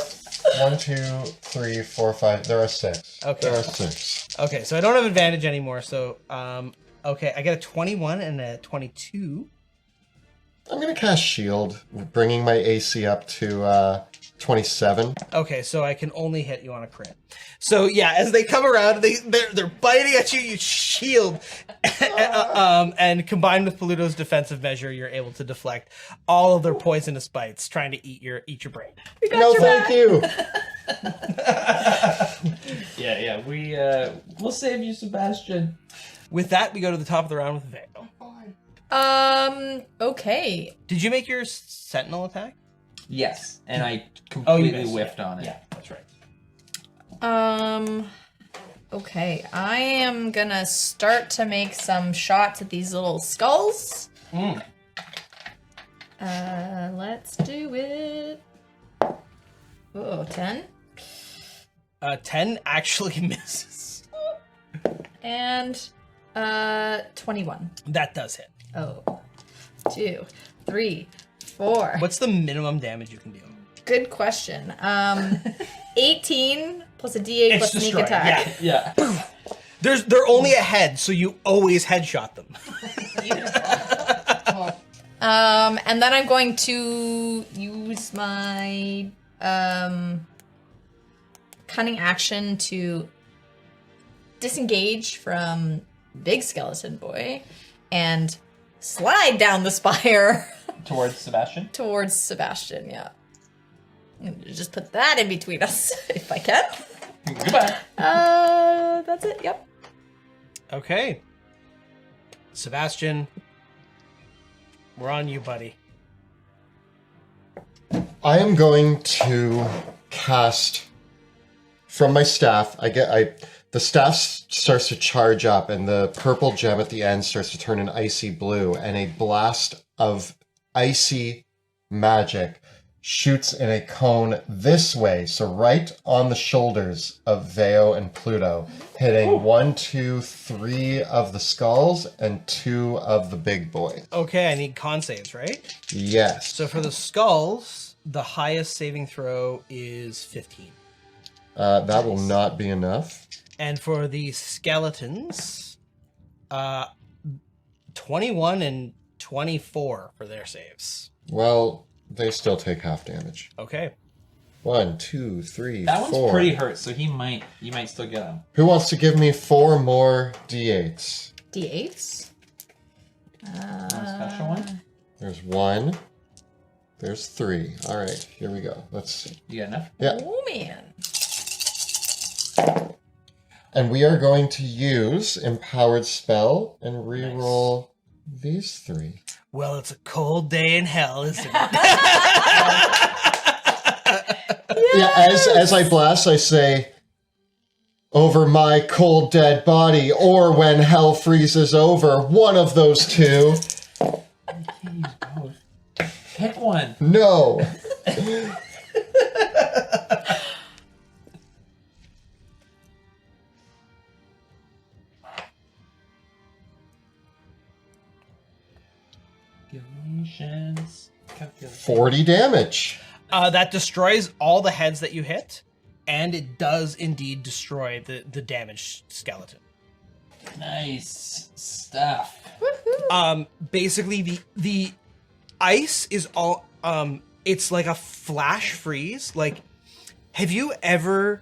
1, 2, 3, 4, 5. There are 6. Okay. There are 6. Okay, so I don't have advantage anymore. So, okay, I get a 21 and a 22. I'm gonna cast Shield, bringing my AC up to 27. Okay, so I can only hit you on a crit. So yeah, as they come around, they're biting at you. You shield, and combined with Peludo's defensive measure, you're able to deflect all of their poisonous bites, trying to eat your brain. No, thank you. Yeah, we'll save you, Sebastian. With that, we go to the top of the round with Vale. Okay. Did you make your sentinel attack? Yes, and I you completely missed. whiffed on it. Yeah, that's right. Okay. I am gonna start to make some shots at these little skulls. Let's do it. Oh, 10. 10 actually misses. And 21. That does hit. Oh, 2, 3, 4. What's the minimum damage you can deal? Good question. 18 plus a D8 It's plus sneak destroyed, attack. Yeah. They're only a head, so you always headshot them. And then I'm going to use my cunning action to disengage from Big Skeleton Boy and slide down the spire Towards Sebastian. towards Sebastian. Yeah. I'm gonna just put that in between us if I can. Goodbye. That's it. Yep. Okay. Sebastian, we're on you, buddy. I am going to cast from my staff. The staff starts to charge up, and the purple gem at the end starts to turn an icy blue, and a blast of icy magic shoots in a cone this way, so right on the shoulders of Veo and Pluto, hitting 1, 2, 3 of the skulls and 2 of the big boy. Okay, I need con saves, right? Yes. So for the skulls, the highest saving throw is 15. That will not be enough. And for the skeletons, 21 and 24 for their saves. Well, they still take half damage. Okay. 1, 2, 3, That 4. one's pretty hurt, so you might still get him. Who wants to give me 4 more d8s? D8s. Special one. There's 1. There's 3. All right, here we go. Let's see. You got enough? Yeah. Oh, man. And we are going to use Empowered Spell and reroll these 3. Well, it's a cold day in hell, isn't it? Yeah, as I blast, I say, over my cold dead body, or when hell freezes over, one of those two. You can't use both. Pick one. No. Calculations. 40 damage. That destroys all the heads that you hit, and it does indeed destroy the damaged skeleton. Nice stuff. Basically, the ice is all it's like a flash freeze. Like, have you ever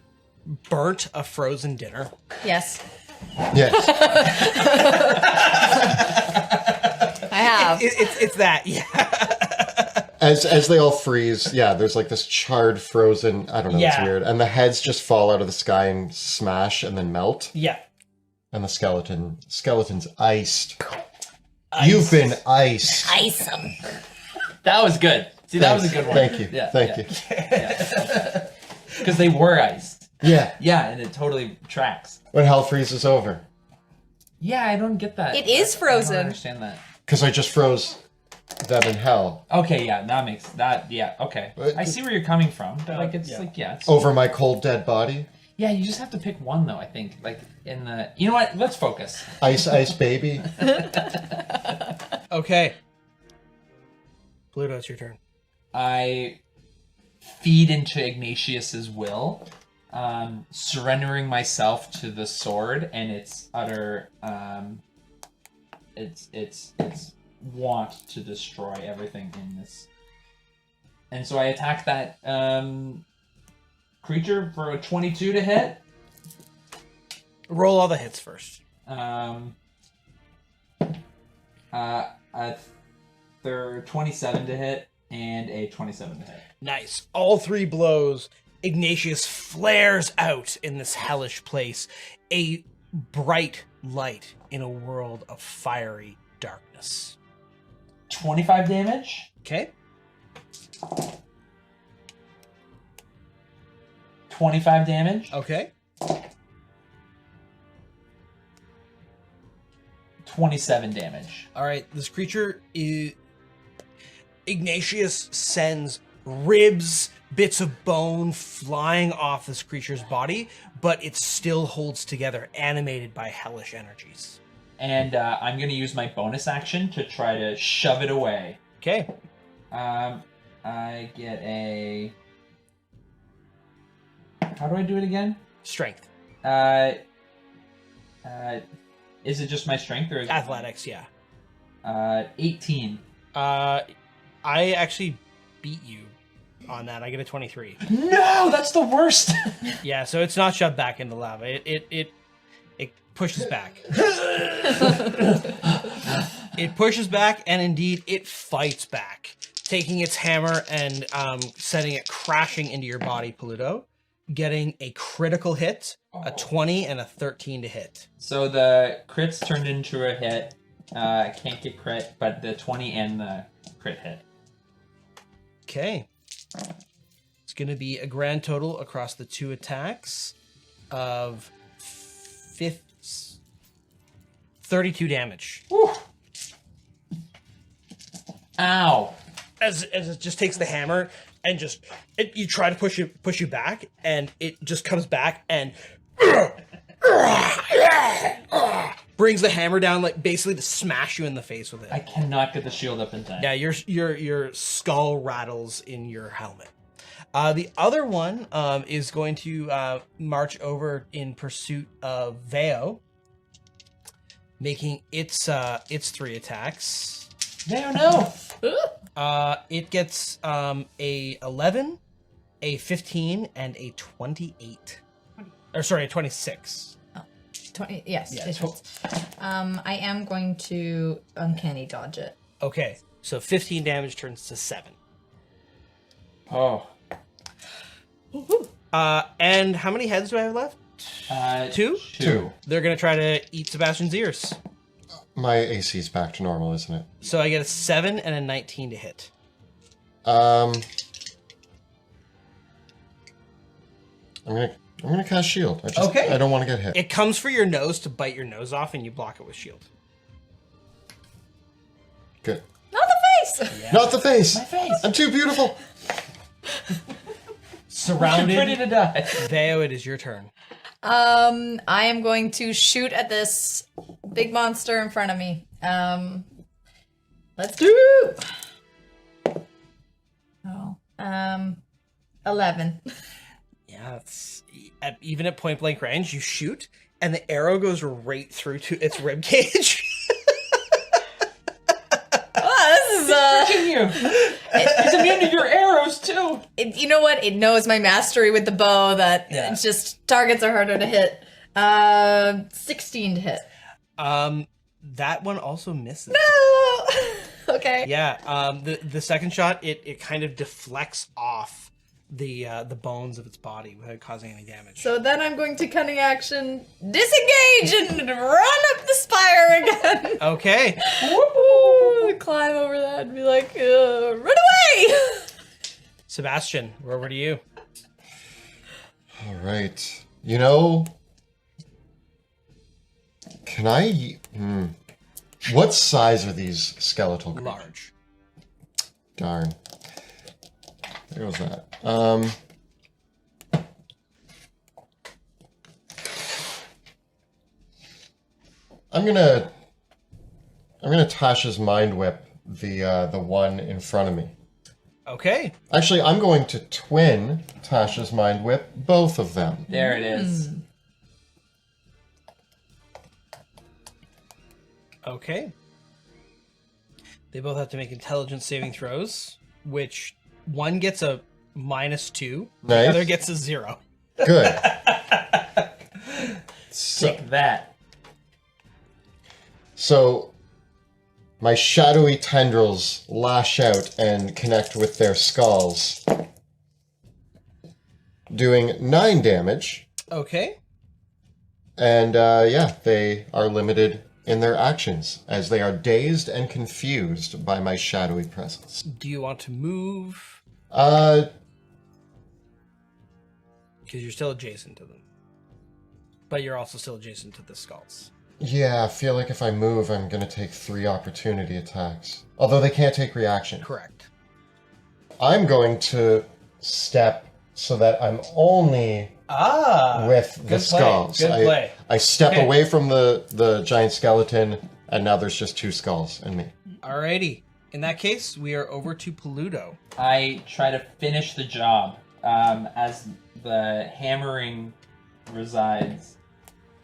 burnt a frozen dinner? Yes, Yes. I have. It's that, yeah. As they all freeze, yeah, there's like this charred, frozen, I don't know, it's Yeah. weird. And the heads just fall out of the sky and smash and then melt. Yeah. And the skeleton's iced. You've been iced. Ice 'em. That was good. See, that was a good one. Thank you. Yeah, Thank yeah. you. Because they were iced. Yeah. Yeah, and it totally tracks. When hell freezes over. Yeah, I don't get that. It is I frozen. don't understand that. Because I just froze them in hell. Okay, yeah, that makes that. Yeah, okay. I see where you're coming from, but like it's it's Over my cold dead body. yeah. You just have to pick one though. I think like in the. You know what? Let's focus. Ice baby. Okay. Pluto, it's your turn. I feed into Ignatius's will, surrendering myself to the sword and its utter its want to destroy everything in this. And so I attack that creature for a 22 to hit. Roll all the hits first. They're 27 to hit and a 27 to hit. Nice. All 3 blows. Ignatius flares out in this hellish place, a bright light in a world of fiery darkness. 25 damage. Okay. 25 damage. Okay. 27 damage. All right. This creature is Ignatius sends ribs, bits of bone flying off this creature's body, but it still holds together, animated by hellish energies. And I'm going to use my bonus action to try to shove it away. Okay. I get a... How do I do it again? Strength. Is it just my strength or is Athletics, yeah. 18. I actually beat you on that. I get a 23. No, that's the worst. Yeah, so it's not shoved back into lava. It pushes back. It pushes back, and indeed, it fights back, taking its hammer and sending it crashing into your body, Paluto, getting a critical hit, a 20 and a 13 to hit. So the crits turned into a hit. Can't get crit, but the 20 and the crit hit. Okay. It's going to be a grand total across the 2 attacks of 32 damage. Woo. Ow. As it just takes the hammer and just you try to push you back, and it just comes back and brings the hammer down, like basically to smash you in the face with it. I cannot get the shield up in time. Yeah, your skull rattles in your helmet. The other one is going to march over in pursuit of Veo, making its 3 attacks. No, no. It gets a 11, a 15, and a 28. Or sorry, a 26. 20, yes. Yeah, it hits. I am going to uncanny dodge it. Okay, so 15 damage turns to 7. Oh. And how many heads do I have left? 2? 2. They're gonna try to eat Sebastian's ears. My AC is back to normal, isn't it? So I get a 7 and a 19 to hit. I'm gonna cast shield. Okay. I don't want to get hit. It comes for your nose to bite your nose off, and you block it with shield. Good. Not the face! Not the face. My face. I'm too beautiful. Surrounded. Ready to die. Veo, it is your turn. I am going to shoot at this big monster in front of me. Let's do. Oh, 11. Yeah, even at point blank range, you shoot, and the arrow goes right through to its rib cage. Oh, this is You. It's immune to your arrows too. you know what? It knows my mastery with the bow that it's just targets are harder to hit. 16 to hit. That one also misses. No. Okay. Yeah. The second shot, it kind of deflects off the bones of its body without causing any damage. So then I'm going to cunning action disengage and run up the spire again. Okay. Woo! Climb over that and be like, run away! Sebastian, we're over to you. All right. You know, can I? What size are these skeletal creatures? Large. Darn. There goes that. I'm gonna Tasha's Mind Whip the one in front of me. Okay. Actually, I'm going to twin Tasha's Mind Whip both of them. There it is. Okay. They both have to make intelligence saving throws, which one gets a -2, the Nice. other gets a 0. Good. Take that. So, my shadowy tendrils lash out and connect with their skulls, doing 9 damage. Okay. And yeah, they are limited in their actions as they are dazed and confused by my shadowy presence. Do you want to move? Uh, Because you're still adjacent to them. But you're also still adjacent to the skulls. yeah, I feel like if I move, I'm gonna take 3 opportunity attacks. Although they can't take reaction. Correct. I'm going to step so that I'm only with the good skulls. Play. Good play. I step Okay. away from the giant skeleton, and now there's just 2 skulls and me. Alrighty. In that case, we are over to Peludo. I try to finish the job as the hammering resides.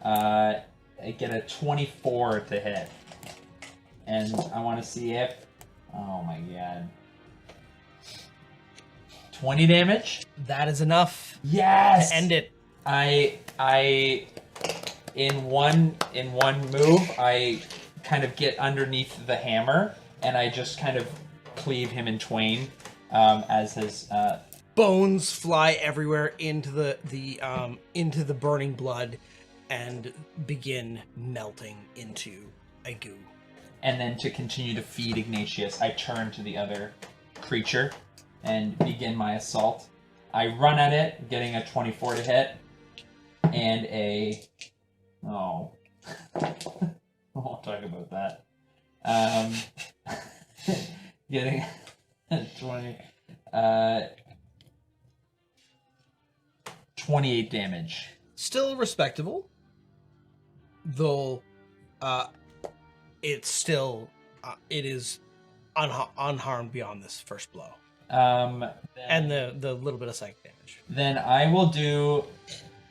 I get a 24 to hit. And I want to see if... Oh my god. 20 damage? That is enough Yes! to end it. I in one move, I kind of get underneath the hammer, and I just kind of cleave him in twain as his... Bones fly everywhere into the burning blood and begin melting into a goo. And then to continue to feed Ignatius, I turn to the other creature and begin my assault. I run at it, getting a 24 to hit, and a... Oh. I won't talk about that. Getting a 28 damage. Still respectable, though it's still it is unharmed beyond this first blow. And the little bit of psychic damage. Then I will do,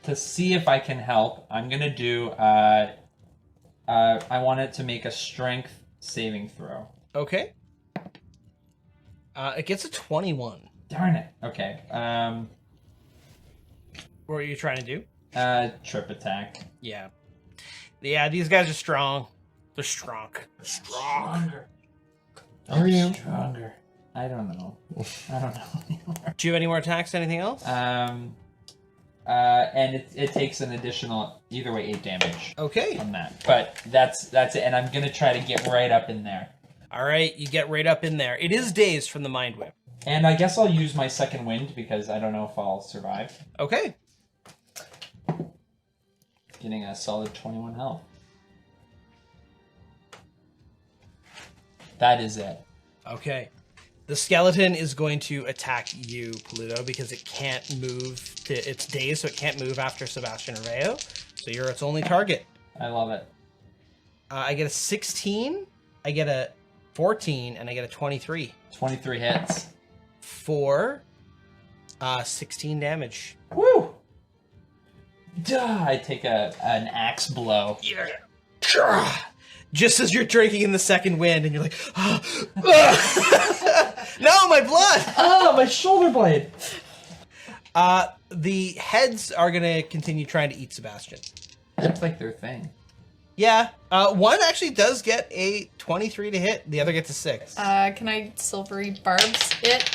to see if I can help, I'm going to do, I want it to make a strength saving throw. Okay. It gets a 21. Darn it. Okay. What are you trying to do? Trip attack. Yeah. Yeah, these guys are strong. They're strong. Stronger. Are you? Stronger. I don't know. I don't know anymore. Do you have any more attacks? Anything else? And it takes an additional, either way, 8 damage Okay. from that. But that's it, and I'm gonna try to get right up in there. All right, you get right up in there. It is dazed from the mind whip. And I guess I'll use my second wind because I don't know if I'll survive. Okay. Getting a solid 21 health. That is it. Okay. The skeleton is going to attack you, Pluto, because it can't move. It's dazed, so it can't move after Sebastian or Veo. So you're its only target. I love it. I get a 16, I get a 14, and I get a 23 23 hits. for 16 damage. Woo! Duh, I take an axe blow. Yeah. Just as you're drinking in the second wind, and you're like, no, my blood! Oh, my shoulder blade! The heads are going to continue trying to eat Sebastian. That's like their thing. Yeah, one actually does get a 23 to hit. The other gets a 6. Can I silvery barbs it?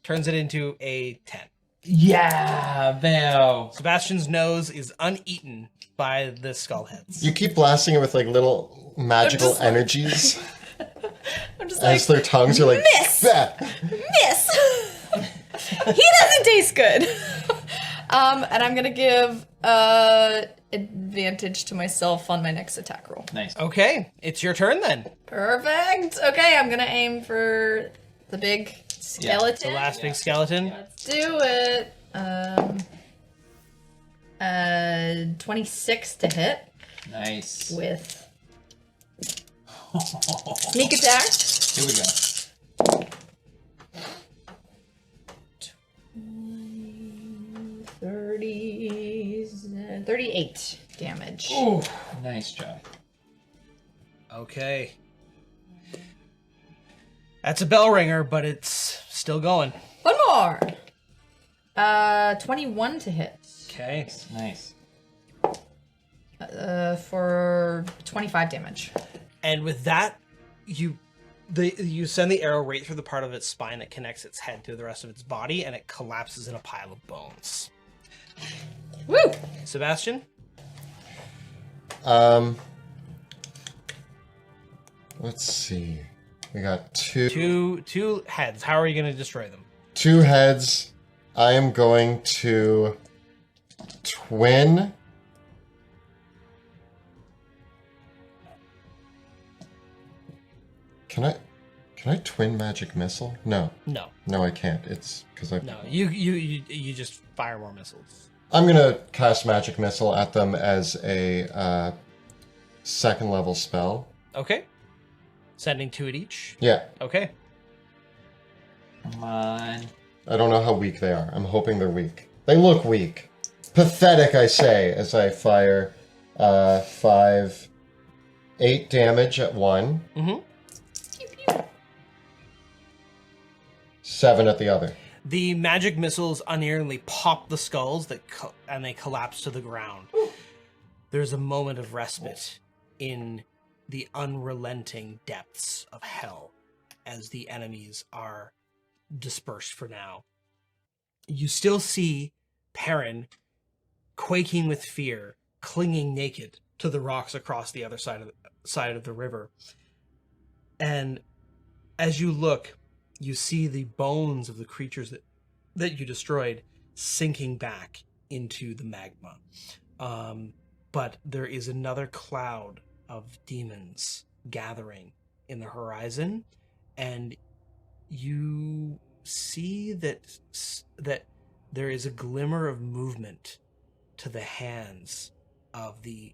Turns it into a 10. Yeah, Veo. Sebastian's nose is uneaten by the skull heads. You keep blasting it with like little magical just- energies I'm just as like, their tongues are like, Miss! "Bah." miss! He doesn't taste good. And I'm gonna give advantage to myself on my next attack roll. Nice. Okay, it's your turn then. Perfect. Okay, I'm gonna aim for the big skeleton. The last big skeleton. Let's do it. 26 to hit Nice. with sneak attack. Here we go. 38 damage. Ooh, nice job. Okay. That's a bell ringer, but it's still going. One more. 21 to hit. Okay. Nice. For 25 damage. And with that, you send the arrow right through the part of its spine that connects its head to the rest of its body, and it collapses in a pile of bones. Woo! Sebastian? Let's see. We got two Two heads. How are you going to destroy them? 2 heads. I am going to twin. Can Can I twin magic missile? No. No, No, I can't. It's because I... no. You just fire more missiles. I'm going to cast magic missile at them as a second level spell. Okay. Sending 2 at each. Yeah. Okay. Come on. I don't know how weak they are. I'm hoping they're weak. They look weak. Pathetic, I say, as I fire 8 damage at one. Mm-hmm. 7 at the other. The magic missiles unerringly pop the skulls and they collapse to the ground. There's a moment of respite in the unrelenting depths of hell as the enemies are dispersed for now. You still see Perrin quaking with fear, clinging naked to the rocks across the other side of the river. And as you look, you see the bones of the creatures that you destroyed sinking back into the magma. But there is another cloud of demons gathering in the horizon, and you see that there is a glimmer of movement to the hands of the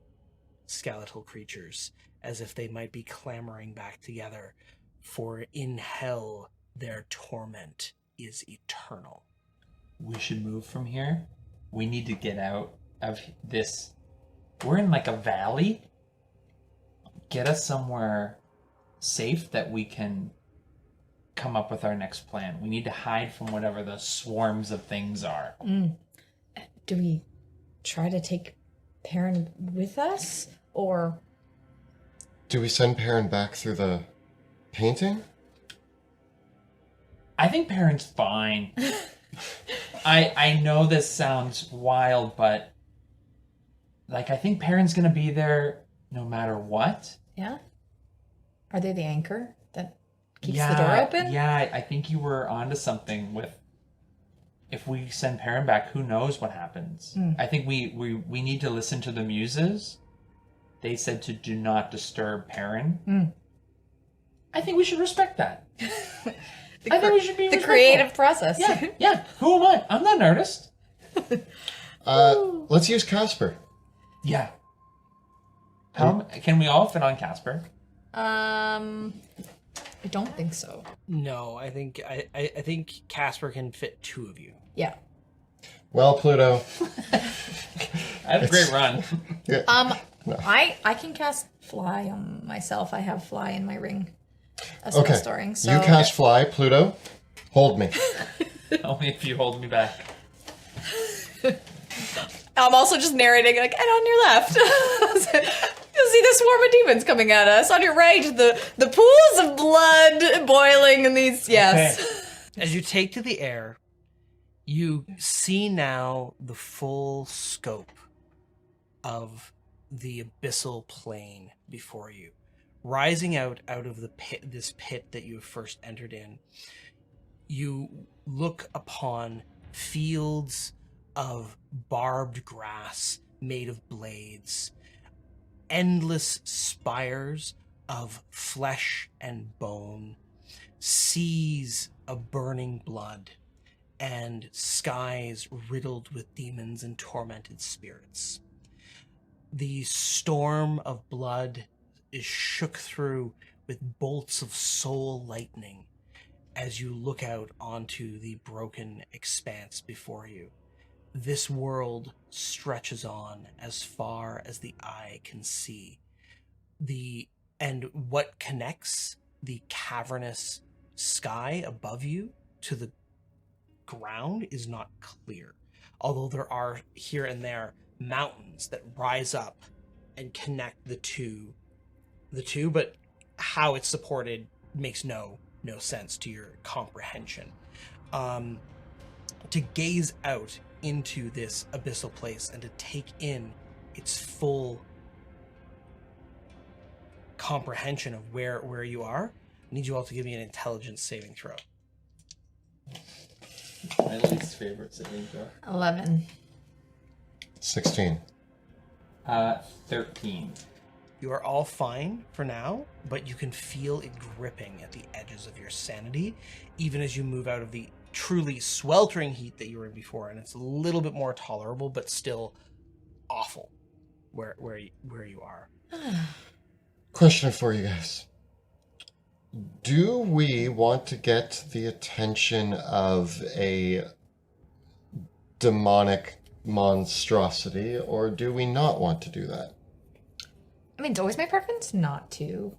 skeletal creatures, as if they might be clamoring back together, for in hell their torment is eternal. We should move from here. We need to get out of this. We're in like a valley. Get us somewhere safe that we can come up with our next plan. We need to hide from whatever the swarms of things are. Do we try to take Perrin with us, or Do we send Perrin back through the painting? I think Perrin's fine. I know this sounds wild, but like I think Perrin's gonna be there no matter what. yeah? Are they the anchor that keeps the door open? Yeah, I think you were onto something with if we send Perrin back, who knows what happens. I think we need to listen to the muses. They said to do not disturb Perrin. I think we should respect that. I think we should be the respectful. creative process. Yeah. Who am I? I'm not an artist. Let's use Casper. Yeah. Can we all fit on Casper? I don't think so. No, I think Casper can fit 2 of you. Yeah. Well, Pluto. I have a great run. I can cast fly on myself. I have fly in my ring. Spell Okay. storing. So You cast fly, Pluto. Hold me. Only if you hold me back. I'm also just narrating, like, and on your left, you'll see the swarm of demons coming at us. On your right, the pools of blood boiling in these. Yes. Okay. As you take to the air, you see now the full scope of the abyssal plane before you. Rising out of the pit, this pit that you have first entered in, you look upon fields of barbed grass made of blades, endless spires of flesh and bone, seas of burning blood, and skies riddled with demons and tormented spirits. The storm of blood is shook through with bolts of soul lightning as you look out onto the broken expanse before you. This world stretches on as far as the eye can see. And what connects the cavernous sky above you to the ground is not clear, although there are here and there mountains that rise up and connect the two, but how it's supported makes no sense to your comprehension. To gaze out into this abyssal place and to take in its full comprehension of where you are, I need you all to give me an intelligence saving throw. My least favorite saving throw. 11. 16. 13. You are all fine for now, but you can feel it gripping at the edges of your sanity, even as you move out of the truly sweltering heat that you were in before, and it's a little bit more tolerable, but still awful where you are. Question for you guys. Do we want to get the attention of a demonic monstrosity, or do we not want to do that? I mean, it's always my preference not to.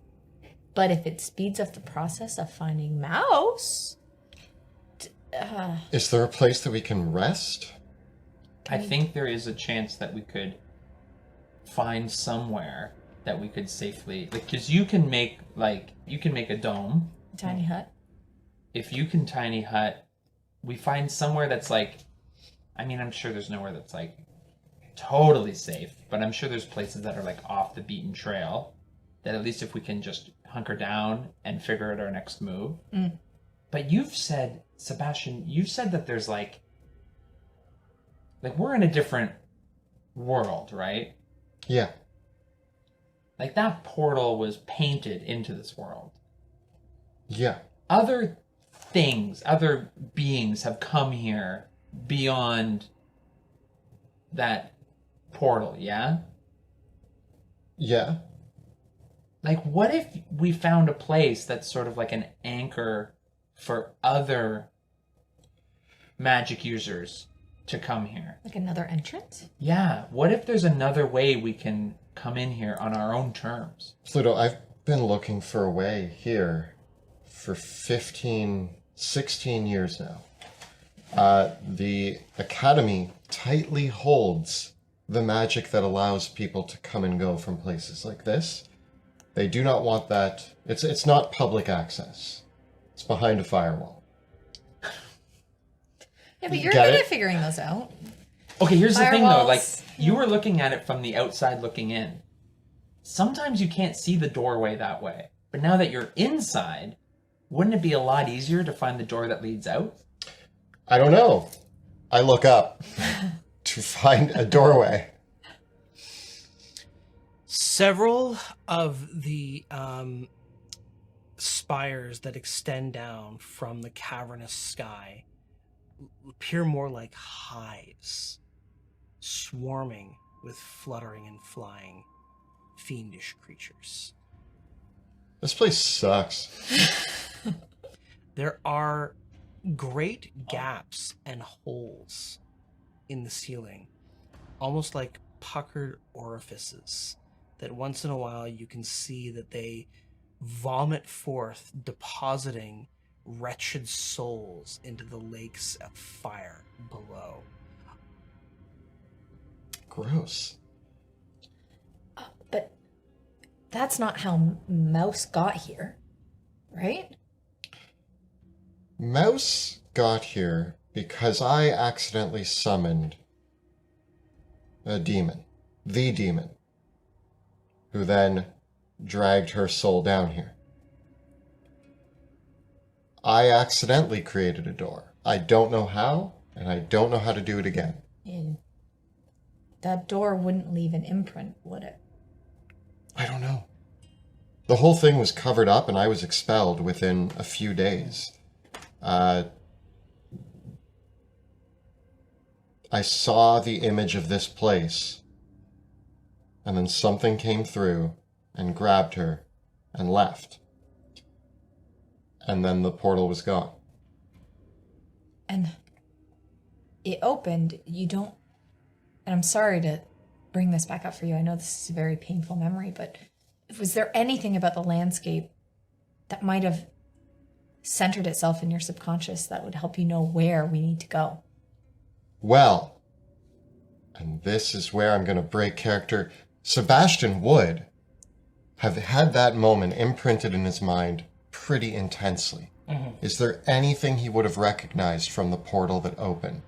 But if it speeds up the process of finding Mouse... Is there a place that we can rest? I think there is a chance that we could find somewhere that we could safely, because you can make a dome. Tiny hut. If you can tiny hut, we find somewhere that's like, I mean, I'm sure there's nowhere that's like totally safe, but I'm sure there's places that are like off the beaten trail that at least if we can just hunker down and figure out our next move. But you've said, Sebastian, you've said that there's like we're in a different world, right? Yeah. Like that portal was painted into this world. Yeah. Other things, other beings have come here beyond that portal, yeah? Yeah. Like, what if we found a place that's sort of like an anchor for other magic users to come here? Like another entrance? Yeah. What if there's another way we can come in here on our own terms? Pluto, I've been looking for a way here for 15, 16 years now. The Academy tightly holds the magic that allows people to come and go from places like this. They do not want that. It's not public access. It's behind a firewall. Yeah, but you're Get good it? at figuring those out. Okay, here's the thing though, like, Firewalls. you were looking at it from the outside looking in. Sometimes you can't see the doorway that way. But now that you're inside, wouldn't it be a lot easier to find the door that leads out? I don't know. I look up to find a doorway. Several of the spires that extend down from the cavernous sky appear more like hives, swarming with fluttering and flying fiendish creatures. This place sucks. There are great gaps and holes in the ceiling, almost like puckered orifices, that once in a while you can see that they vomit forth, depositing wretched souls into the lakes of fire below. Gross. But that's not how Mouse got here, right? Mouse got here because I accidentally summoned a demon, the demon, who then dragged her soul down here. I accidentally created a door. I don't know how, and I don't know how to do it again. And that door wouldn't leave an imprint, would it? I don't know. The whole thing was covered up, and I was expelled within a few days. I saw the image of this place, and then something came through and grabbed her and left. And then the portal was gone. And it opened, you don't... And I'm sorry to bring this back up for you. I know this is a very painful memory, but was there anything about the landscape that might have centered itself in your subconscious that would help you know where we need to go? Well, and this is where I'm going to break character. Sebastian would have had that moment imprinted in his mind pretty intensely. Is there anything he would have recognized from the portal that opened?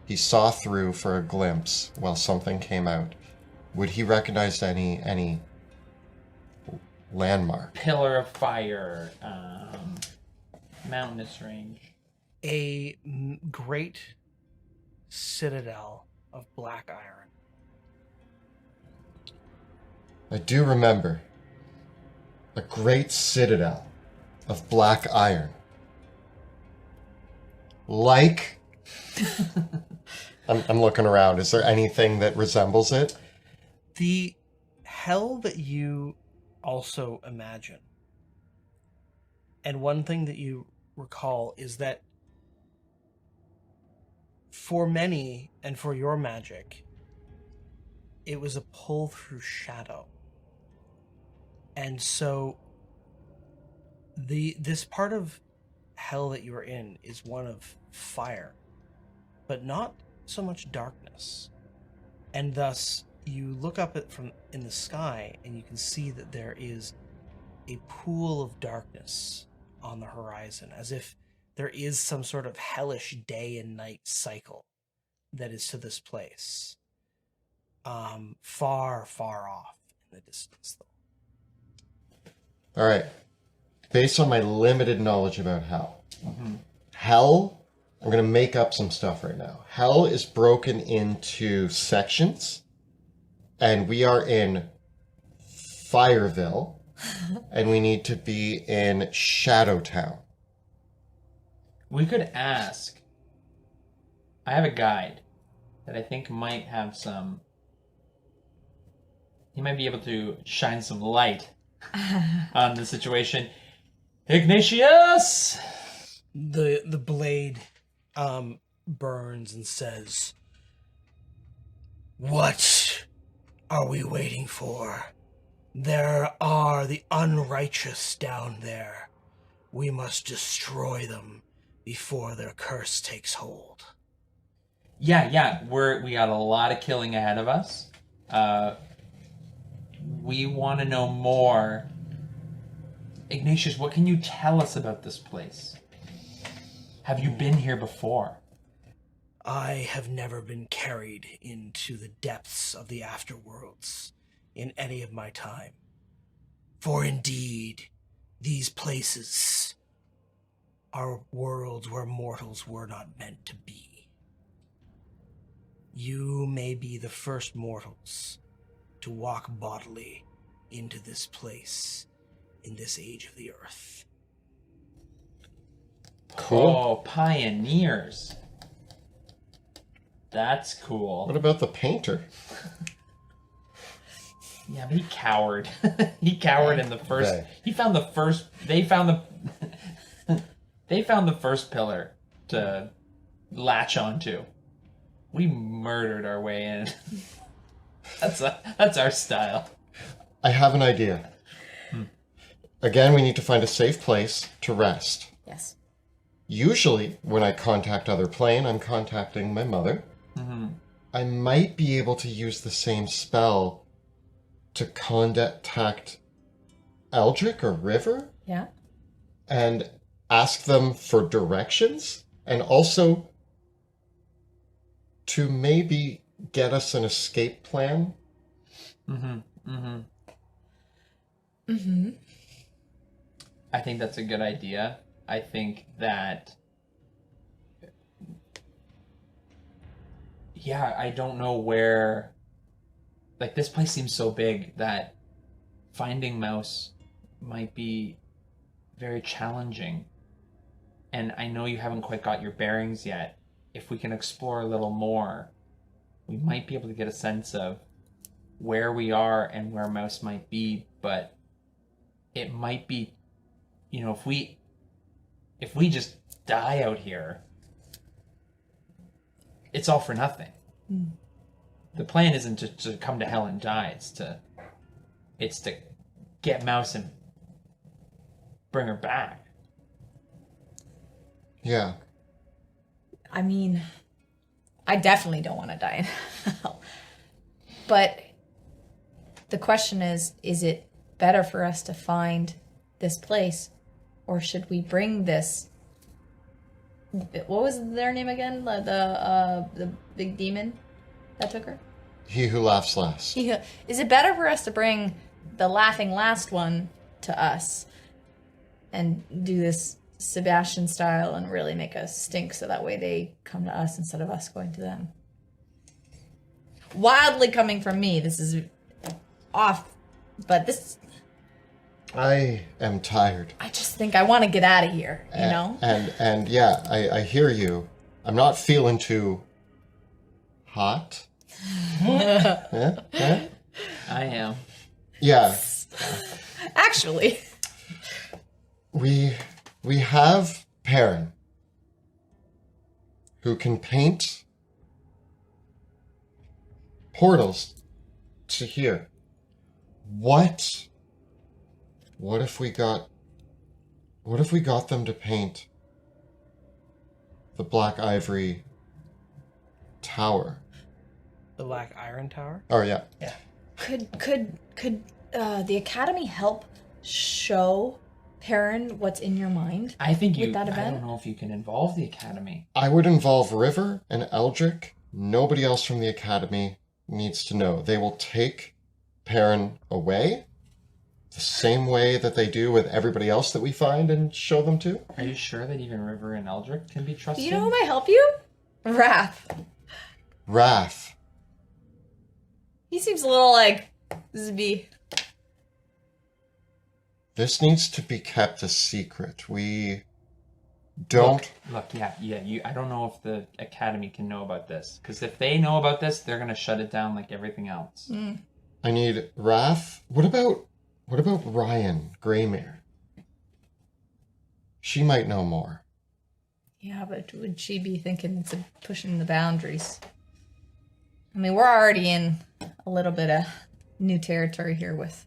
He saw through for a glimpse while something came out. Would he recognize any landmark? Pillar of fire, mountainous range. A great citadel of black iron. I do remember a great citadel of black iron. Like... I'm looking around. Is there anything that resembles it? The hell that you also imagine, and one thing that you recall is that for many, and for your magic, it was a pull through shadow. And so this part of hell that you are in is one of fire, but not so much darkness. And thus you look up in the sky and you can see that there is a pool of darkness on the horizon, as if there is some sort of hellish day and night cycle that is to this place. Far, far off in the distance, though. All right. Based on my limited knowledge about hell, hell, I'm going to make up some stuff right now. Hell is broken into sections, and we are in Fireville, and we need to be in Shadowtown. We could ask. I have a guide that I think might have some. He might be able to shine some light on the situation. Ignatius! The blade burns and says, "What are we waiting for? There are the unrighteous down there. We must destroy them before their curse takes hold." Yeah, we got a lot of killing ahead of us. We want to know more. Ignatius, what can you tell us about this place? Have you been here before? I have never been carried into the depths of the afterworlds in any of my time. For indeed, these places are worlds where mortals were not meant to be. You may be the first mortals to walk bodily into this place in this age of the earth. Cool. Oh, pioneers. That's cool. What about the painter? Yeah, but he cowered. He cowered in the first. Okay. He found the first. They found the. They found the first pillar to latch onto. We murdered our way in. That's our style. I have an idea. Again, we need to find a safe place to rest. Yes. Usually, when I contact other plane, I'm contacting my mother. I might be able to use the same spell to contact Eldrick or River Yeah. and ask them for directions, and also to maybe get us an escape plan. I think that's a good idea. I think that. Yeah, I don't know where. Like, this place seems so big that finding Mouse might be very challenging. And I know you haven't quite got your bearings yet. If we can explore a little more, we might be able to get a sense of where we are and where Mouse might be. But it might be, if we just die out here, it's all for nothing. The plan isn't to come to hell and die. It's to get Mouse and bring her back. Yeah. I mean, I definitely don't want to die in hell. But the question is it better for us to find this place, or should we bring this? What was their name again? The big demon that took her? He who laughs last. Is it better for us to bring the laughing last one to us and do this Sebastian style and really make us stink so that way they come to us instead of us going to them? Wildly coming from me, this is off But this, I am tired. I just think I want to get out of here, you know? And yeah, I hear you. I'm not feeling too hot. Yeah? I am. Yeah. Actually. We have Perrin, who can paint portals to here. What if we got them to paint the Black Ivory Tower? The Black Iron Tower? Oh yeah. Yeah. Could the Academy help show Perrin what's in your mind? I think you. With that I event? don't know if you can involve the Academy. I would involve River and Eldrick. Nobody else from the Academy needs to know. They will take Perrin away the same way that they do with everybody else that we find and show them to. Are you sure that even River and Eldrick can be trusted? You know who might help you? Wrath. Wrath. He seems a little like Zb. This needs to be kept a secret. We don't... Look, yeah. I don't know if the Academy can know about this. Because if they know about this, they're going to shut it down like everything else. I need Wrath. What about Ryan Greymere? She might know more. Yeah, but would she be thinking it's pushing the boundaries? I mean, we're already in a little bit of new territory here with...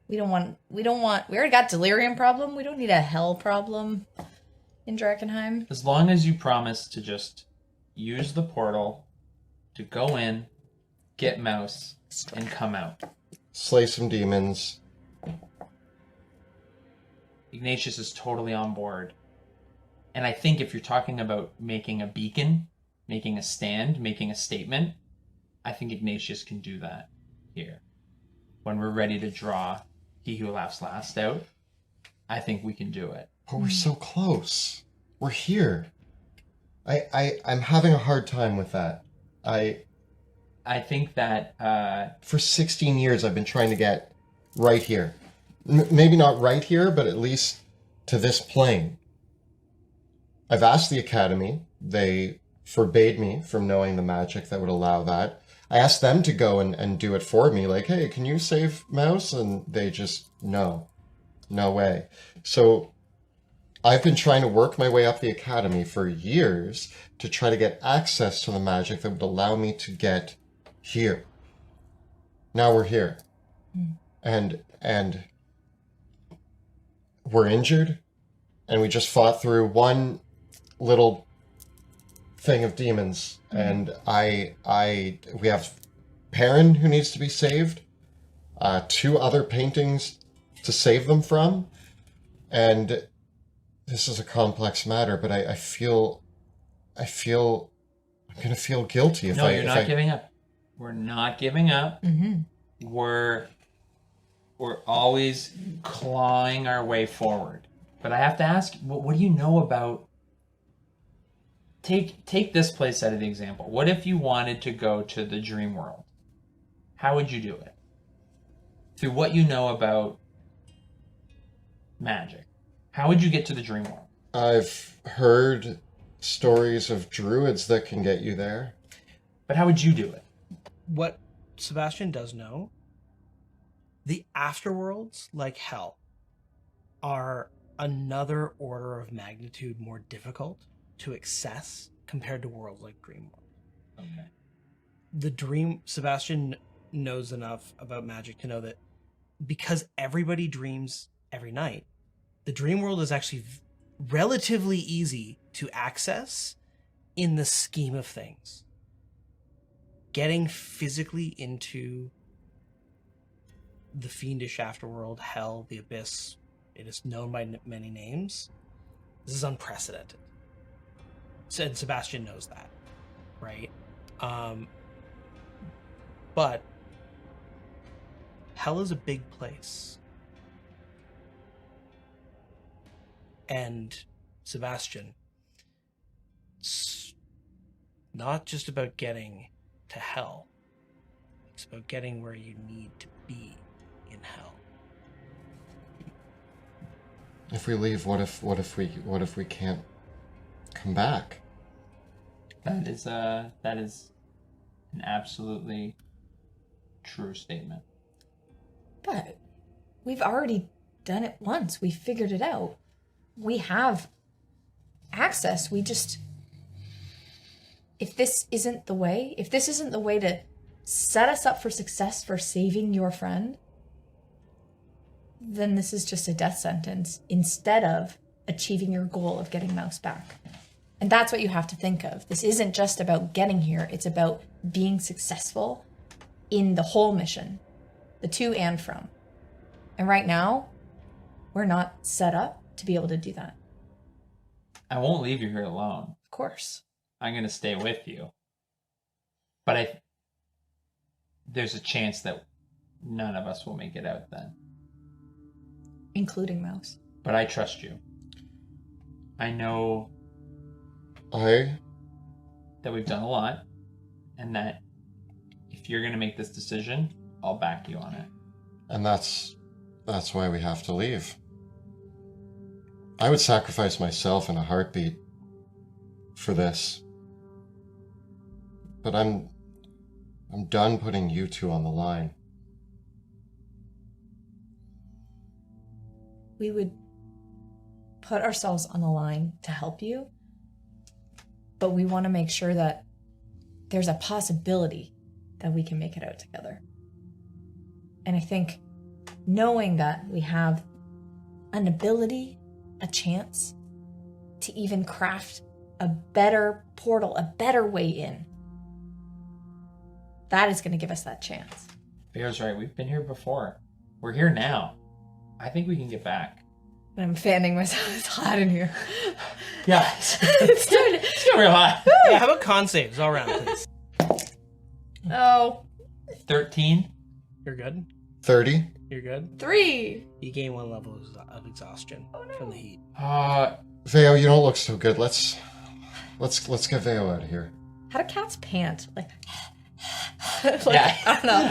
We already got delirium problem. We don't need a hell problem in Drakkenheim. As long as you promise to just use the portal to go in, get Mouse, and come out. Slay some demons. Ignatius is totally on board. And I think if you're talking about making a beacon, making a stand, making a statement, I think Ignatius can do that here. When we're ready to draw He Who Laughs Last out, I think we can do it. But we're so close. We're here. I'm having a hard time with that. I think that For 16 years, I've been trying to get right here. Maybe not right here, but at least to this plane. I've asked the Academy. They forbade me from knowing the magic that would allow that. I asked them to go and do it for me. Like, hey, can you save Mouse? And they just, no way. So I've been trying to work my way up the Academy for years to try to get access to the magic that would allow me to get here. Now we're here. And we're injured. And we just fought through one little thing of demons. And we have Perrin who needs to be saved. 2 other paintings to save them from. And this is a complex matter, but I feel I'm gonna feel guilty if you're not giving up. We're not giving up. Mm-hmm. We're always clawing our way forward. But I have to ask, what do you know about... Take this place out of the example. What if you wanted to go to the dream world? How would you do it? Through what you know about magic. How would you get to the dream world? I've heard stories of druids that can get you there. But how would you do it? What Sebastian does know, the afterworlds, like hell, are another order of magnitude more difficult to access compared to worlds like Dreamworld. Okay. Sebastian knows enough about magic to know that because everybody dreams every night, the dream world is actually relatively easy to access in the scheme of things. Getting physically into the fiendish afterworld, hell, the abyss, it is known by many names. This is unprecedented. And Sebastian knows that, right? But hell is a big place. And Sebastian, it's not just about getting to hell. It's about getting where you need to be in hell. If we leave, what if we can't come back? That is an absolutely true statement. But we've already done it once. We figured it out. We have access. If this isn't the way to set us up for success for saving your friend, then this is just a death sentence instead of achieving your goal of getting Mouse back. And that's what you have to think of. This isn't just about getting here. It's about being successful in the whole mission, the to and from. And right now, we're not set up to be able to do that. I won't leave you here alone. Of course. I'm going to stay with you. But there's a chance that none of us will make it out then. Including Mouse. But I trust you. I know that we've done a lot, and that if you're going to make this decision, I'll back you on it. And that's why we have to leave. I would sacrifice myself in a heartbeat for this. But I'm done putting you two on the line. We would put ourselves on the line to help you, but we want to make sure that there's a possibility that we can make it out together. And I think knowing that we have an ability, a chance to even craft a better portal, a better way in, that is going to give us that chance. Bear's right. We've been here before. We're here now. I think we can get back. And I'm fanning myself. It's hot in here. Yeah. It's It's real hot. Yeah, how about con saves all around, please? Oh, 13. You're good? 30? You're good? 3. You gain 1 level of exhaustion from the heat. Veo, you don't look so good. Let's get Veo out of here. How do cats pant? Like Yeah. I don't know.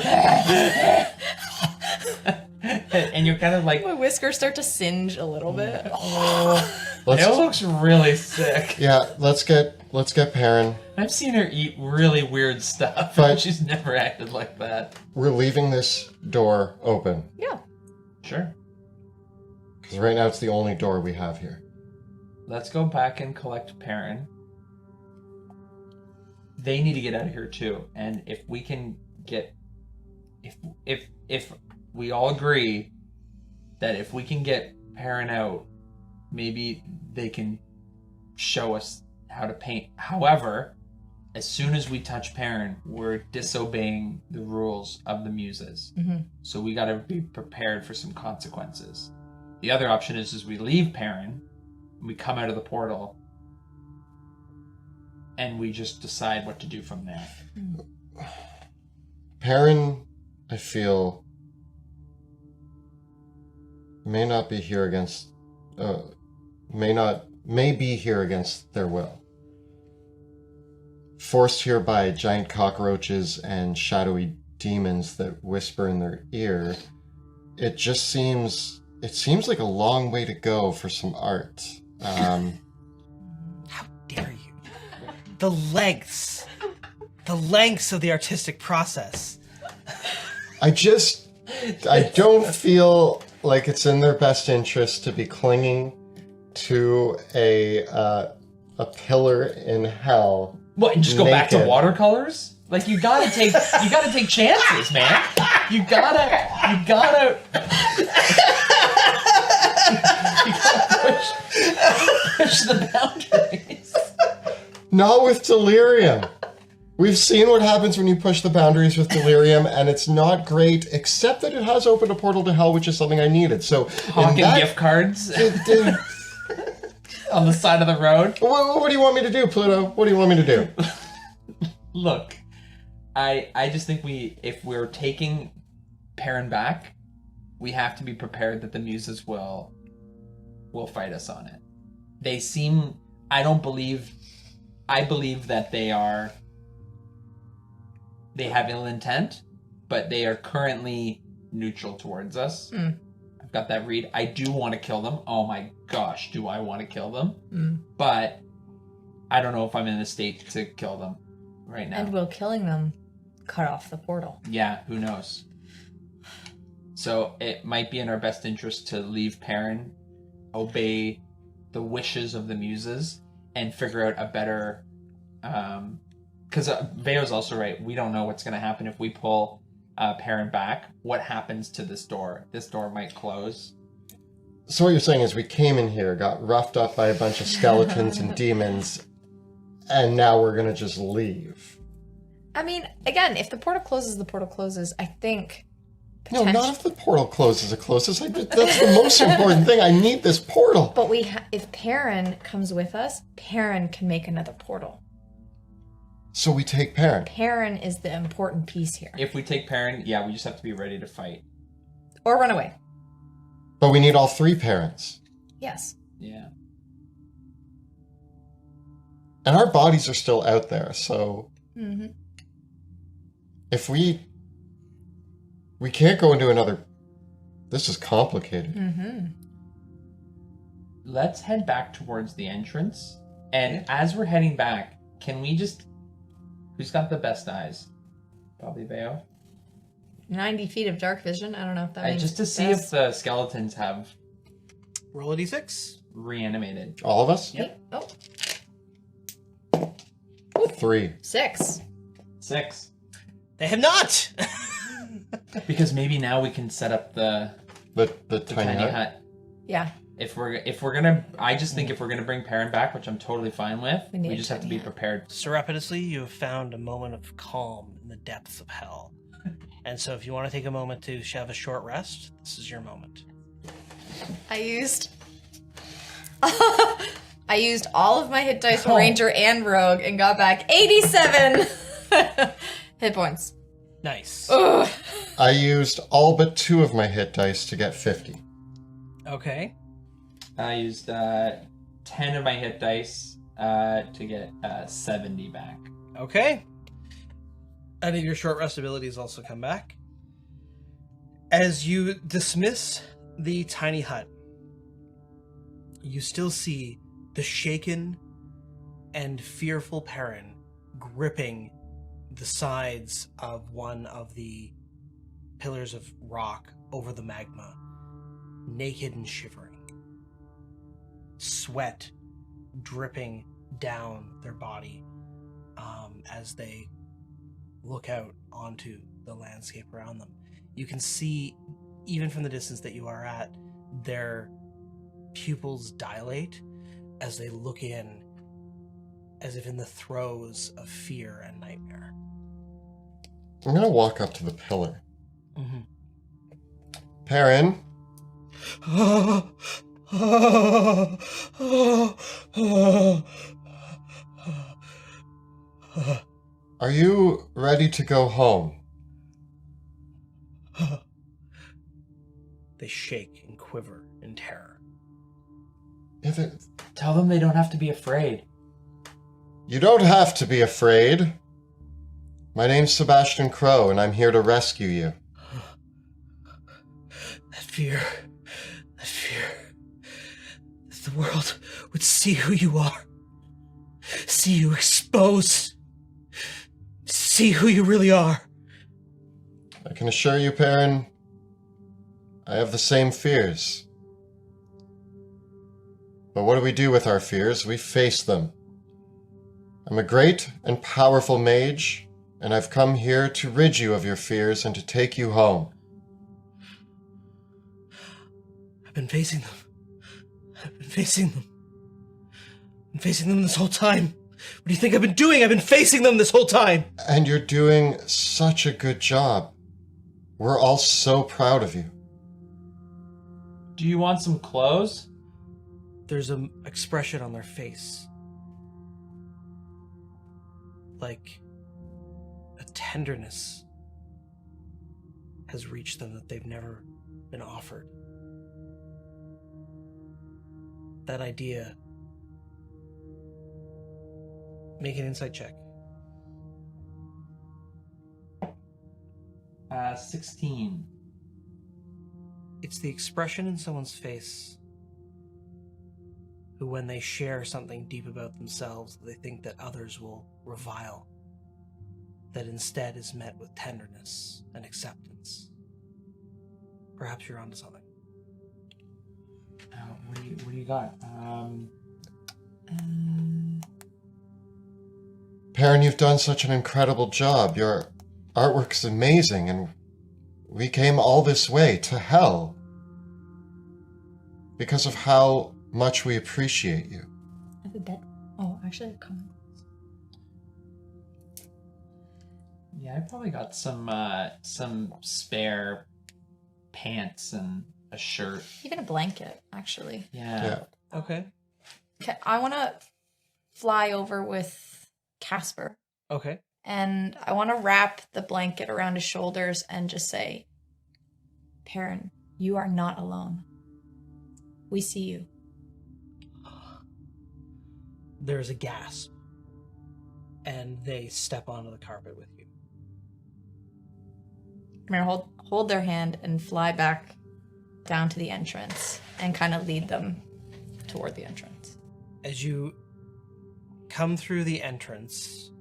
And you're kind of like, My whiskers start to singe a little bit. Let's, It looks really sick. yeah, let's get Perrin. I've seen her eat really weird stuff, But- but she's never acted like that. We're leaving this door open. Yeah. Sure. Because right now it's the only door we have here. Let's go back and collect Perrin. They need to get out of here too. And if we can get, if we all agree that if we can get Perrin out, maybe they can show us how to paint. However, as soon as we touch Perrin, we're disobeying the rules of the Muses. Mm-hmm. So we got to be prepared for some consequences. The other option is we leave Perrin, we come out of the portal, and we just decide what to do from there. Perrin, I feel, may not be here against, may be here against their will. Forced here by giant cockroaches and shadowy demons that whisper in their ear, it seems like a long way to go for some art. How dare you? The lengths of the artistic process. I don't feel like it's in their best interest to be clinging to a pillar in hell. What, and just go back to Naked. watercolors? Like, you gotta take chances, man. You gotta push the boundaries. Not with delirium. We've seen what happens when you push the boundaries with delirium, and it's not great, except that it has opened a portal to hell, which is something I needed. So, Hawking gift cards on the side of the road. What do you want me to do, Pluto? What do you want me to do? Look, I just think if we're taking Perrin back, we have to be prepared that the Muses will fight us on it. They seem, I believe that they have ill intent, but they are currently neutral towards us. I've got that read. I do want to kill them. Oh my gosh, do I want to kill them? But I don't know if I'm in a state to kill them right now. And will killing them cut off the portal? Yeah, who knows? So it might be in our best interest to leave Perrin, obey the wishes of the muses, and figure out a better... Because Veo's also right. We don't know what's going to happen if we pull Perrin back. What happens to this door? This door might close. So what you're saying is we came in here, got roughed up by a bunch of skeletons and demons, and now we're going to just leave. I mean, again, if the portal closes, the portal closes. I think... No, not if the portal closes. It closes. That's the most important thing. I need this portal. But if Perrin comes with us, Perrin can make another portal. So we take Perrin. Perrin is the important piece here. If we take Perrin, yeah, we just have to be ready to fight. Or run away. But we need all 3 Perrins. Yes. Yeah. And our bodies are still out there, so... If we can't go into another... This is complicated. Let's head back towards the entrance. And as we're heading back, can we just... Who's got the best eyes? Probably Veo. 90 feet of dark vision. I don't know if that means Just to see if the skeletons have Roll a d6. reanimated. All of us? Yep. Oh, 3. 6. 6. They have not! Because maybe now we can set up the Tiny hut. Yeah. If we're gonna, I just think if we're gonna bring Perrin back, which I'm totally fine with, We need we a just have to tiny be hut. prepared. Surreptitiously, you have found a moment of calm in the depths of hell. And so if you want to take a moment to have a short rest, this is your moment. I used all of my hit dice for Ranger and Rogue and got back 87 hit points. Nice. Ugh. I used all but 2 of my hit dice to get 50. Okay. I used 10 of my hit dice to get 70 back. Okay. And your short rest abilities also come back. As you dismiss the tiny hut, you still see the shaken and fearful Perrin gripping the sides of one of the pillars of rock over the magma, naked and shivering. Sweat dripping down their body as they look out onto the landscape around them. You can see, even from the distance that you are at, their pupils dilate as they look in, as if in the throes of fear and nightmare. I'm going to walk up to the pillar. Mm-hmm. Perrin? Are you ready to go home? They shake and quiver in terror. Tell them they don't have to be afraid. You don't have to be afraid. My name's Sebastian Crow, and I'm here to rescue you. That fear, that the world would see who you are, see you exposed, see who you really are. I can assure you, Perrin, I have the same fears. But what do we do with our fears? We face them. I'm a great and powerful mage, and I've come here to rid you of your fears and to take you home. I've been facing them. I've been facing them this whole time. What do you think I've been doing? I've been facing them this whole time. And you're doing such a good job. We're all so proud of you. Do you want some clothes? There's an expression on their face. Like a tenderness has reached them that they've never been offered. That idea. Make an insight check. 16. It's the expression in someone's face who, when they share something deep about themselves, they think that others will revile, that instead is met with tenderness and acceptance. Perhaps you're onto something. What do you got? Perrin, you've done such an incredible job. Your artwork is amazing, and we came all this way to hell because of how much we appreciate you. I have a bed. Oh, actually, I have comments. Yeah, I probably got some spare pants and a shirt. Even a blanket, actually. Yeah. Okay. Okay, I want to fly over with Casper, Okay. and I want to wrap the blanket around his shoulders and just say, Perrin, you are not alone. We see you. There's a gasp, and they step onto the carpet with you. I'm going to hold their hand and fly back down to the entrance and kind of lead them toward the entrance. As you come through the entrance,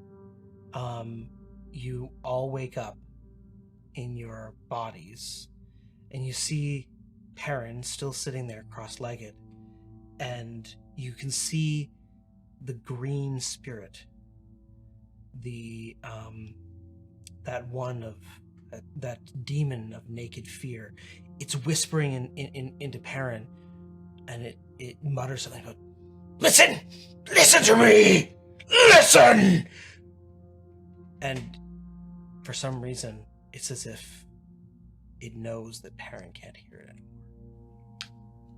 you all wake up in your bodies, and you see Perrin still sitting there cross-legged, and you can see the green spirit, the that demon of naked fear. It's whispering into Perrin, and it mutters something about, "Listen! Listen to me! Listen!" And for some reason, it's as if it knows that Perrin can't hear it anymore.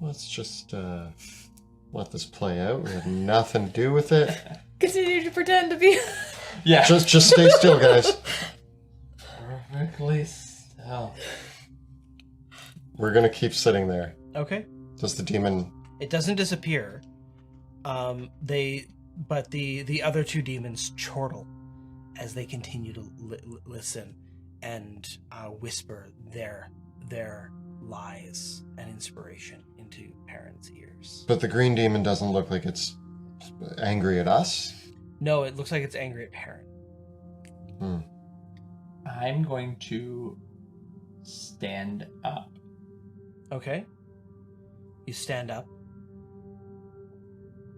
Let's just let this play out. We have nothing to do with it. Continue to pretend to be... Yeah. Just stay still, guys. Perfectly still. We're gonna keep sitting there. Okay. Does the demon... It doesn't disappear. But the other two demons chortle as they continue to listen and whisper their lies and inspiration into Perrin's ears. But the green demon doesn't look like it's angry at us? No, it looks like it's angry at Perrin. I'm going to stand up. Okay. You stand up.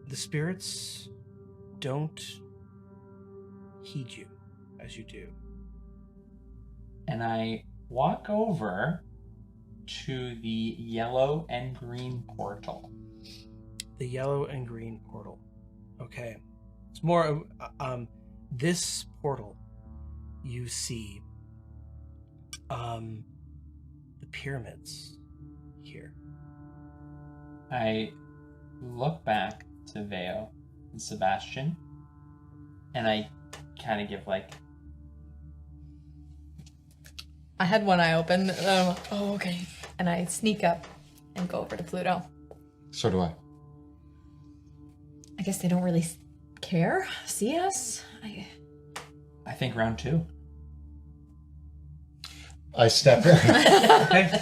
The spirits don't heed you as you do. And I walk over to the yellow and green portal. The yellow and green portal. Okay. It's more this portal, you see the pyramids here. I look back to Veo and Sebastian, and I kind of give like... I had one eye open. Oh, okay. And I sneak up and go over to Pluto. So do I. I guess they don't really care, see us. I think round 2. I step in. Okay.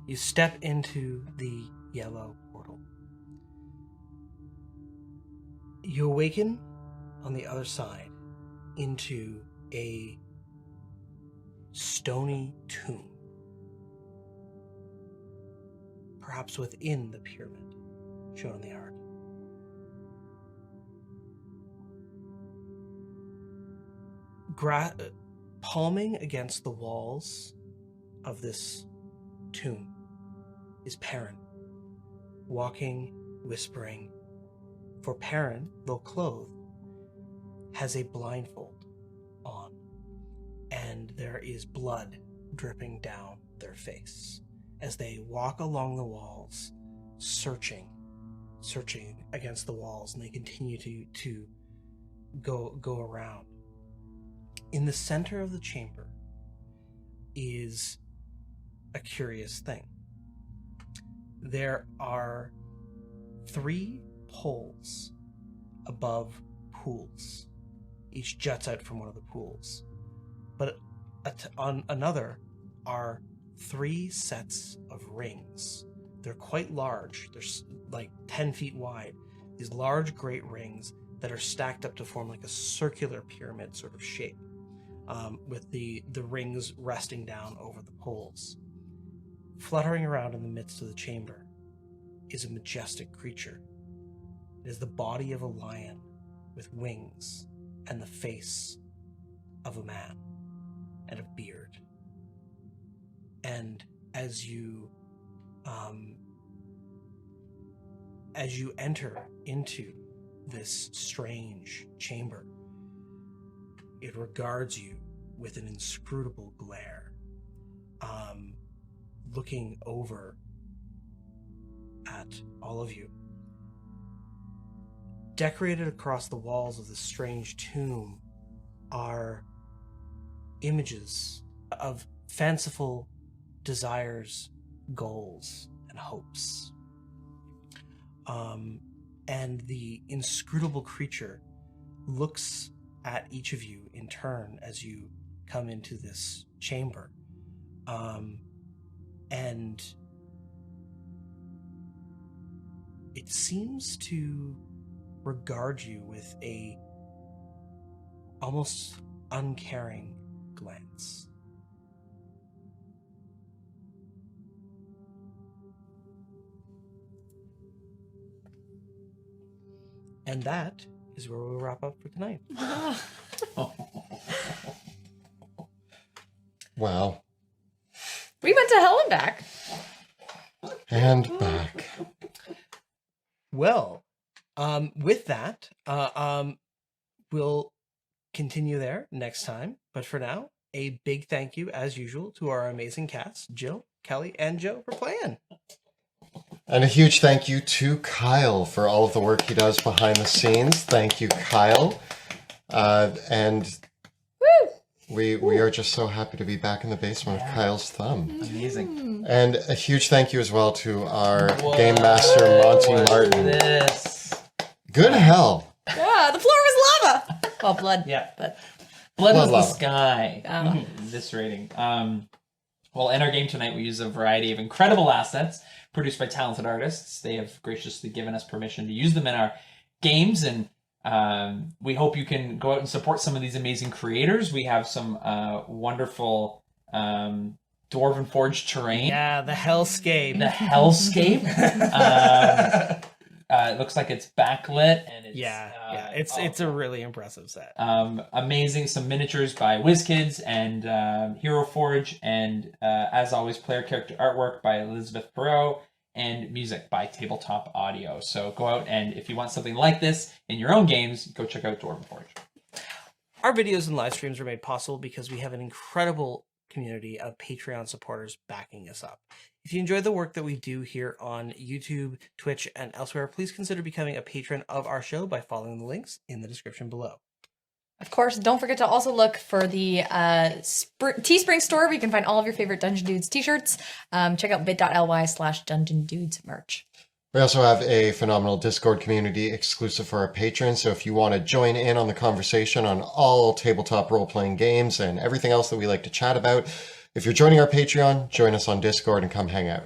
You step into the yellow portal. You awaken on the other side into a stony tomb, perhaps within the pyramid shown in the art. Palming against the walls of this tomb is Perrin, walking, whispering. For Perrin, though clothed, has a blindfold on, and there is blood dripping down their face as they walk along the walls, searching against the walls, and they continue to go around. In the center of the chamber is a curious thing. There are 3 poles above pools. Each juts out from one of the pools. But on another are 3 sets of rings. They're quite large. They're like 10 feet wide. These large great rings that are stacked up to form like a circular pyramid sort of shape, with the rings resting down over the poles. Fluttering around in the midst of the chamber is a majestic creature. It is the body of a lion with wings and the face of a man and a beard. And as you enter into this strange chamber, it regards you with an inscrutable glare, looking over at all of you. Decorated across the walls of this strange tomb are images of fanciful desires, goals, and hopes. And the inscrutable creature looks at each of you in turn as you come into this chamber. And it seems to regard you with a almost uncaring glance. And that is where we'll wrap up for tonight. Wow. We went to hell and back. And back. Well, with that, we'll continue there next time. But for now, a big thank you, as usual, to our amazing cast, Jill, Kelly, and Joe, for playing. And a huge thank you to Kyle for all of the work he does behind the scenes. Thank you, Kyle. And we are just so happy to be back in the basement of Kyle's thumb. Amazing. And a huge thank you as well to our game master, Monty Martin. This. Good hell. Yeah, the floor was lava. Well, blood. Yeah. But Blood was the lava. sky. This rating. Well, in our game tonight, we use a variety of incredible assets produced by talented artists. They have graciously given us permission to use them in our games, and we hope you can go out and support some of these amazing creators. We have some wonderful Dwarven Forge terrain. Yeah, the hellscape. The hellscape. It looks like it's backlit, and it's it's a really impressive set. amazing. Some miniatures by WizKids and Hero Forge, and as always, player character artwork by Elizabeth Perot, and music by Tabletop Audio. So go out, and if you want something like this in your own games, go check out Dwarven Forge. Our videos and live streams are made possible because we have an incredible community of Patreon supporters backing us up. If you enjoy the work that we do here on YouTube, Twitch, and elsewhere, please consider becoming a patron of our show by following the links in the description below. of course, don't forget to also look for the Teespring store where you can find all of your favorite Dungeon Dudes t-shirts. Check out bit.ly/Dungeon Dudes merch. We also have a phenomenal Discord community exclusive for our patrons, so if you want to join in on the conversation on all tabletop role-playing games and everything else that we like to chat about, if you're joining our Patreon, join us on Discord and come hang out.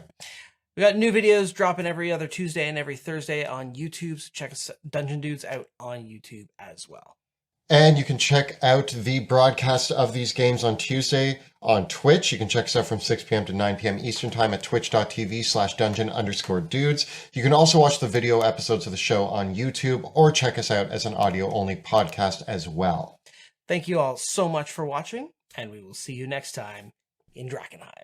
We got new videos dropping every other Tuesday and every Thursday on YouTube, so check us Dungeon Dudes out on YouTube as well. And you can check out the broadcast of these games on Tuesday on Twitch. You can check us out from 6 p.m. to 9 p.m. Eastern Time at twitch.tv/dungeon_dudes. You can also watch the video episodes of the show on YouTube or check us out as an audio-only podcast as well. Thank you all so much for watching, and we will see you next time in Drakkenheim.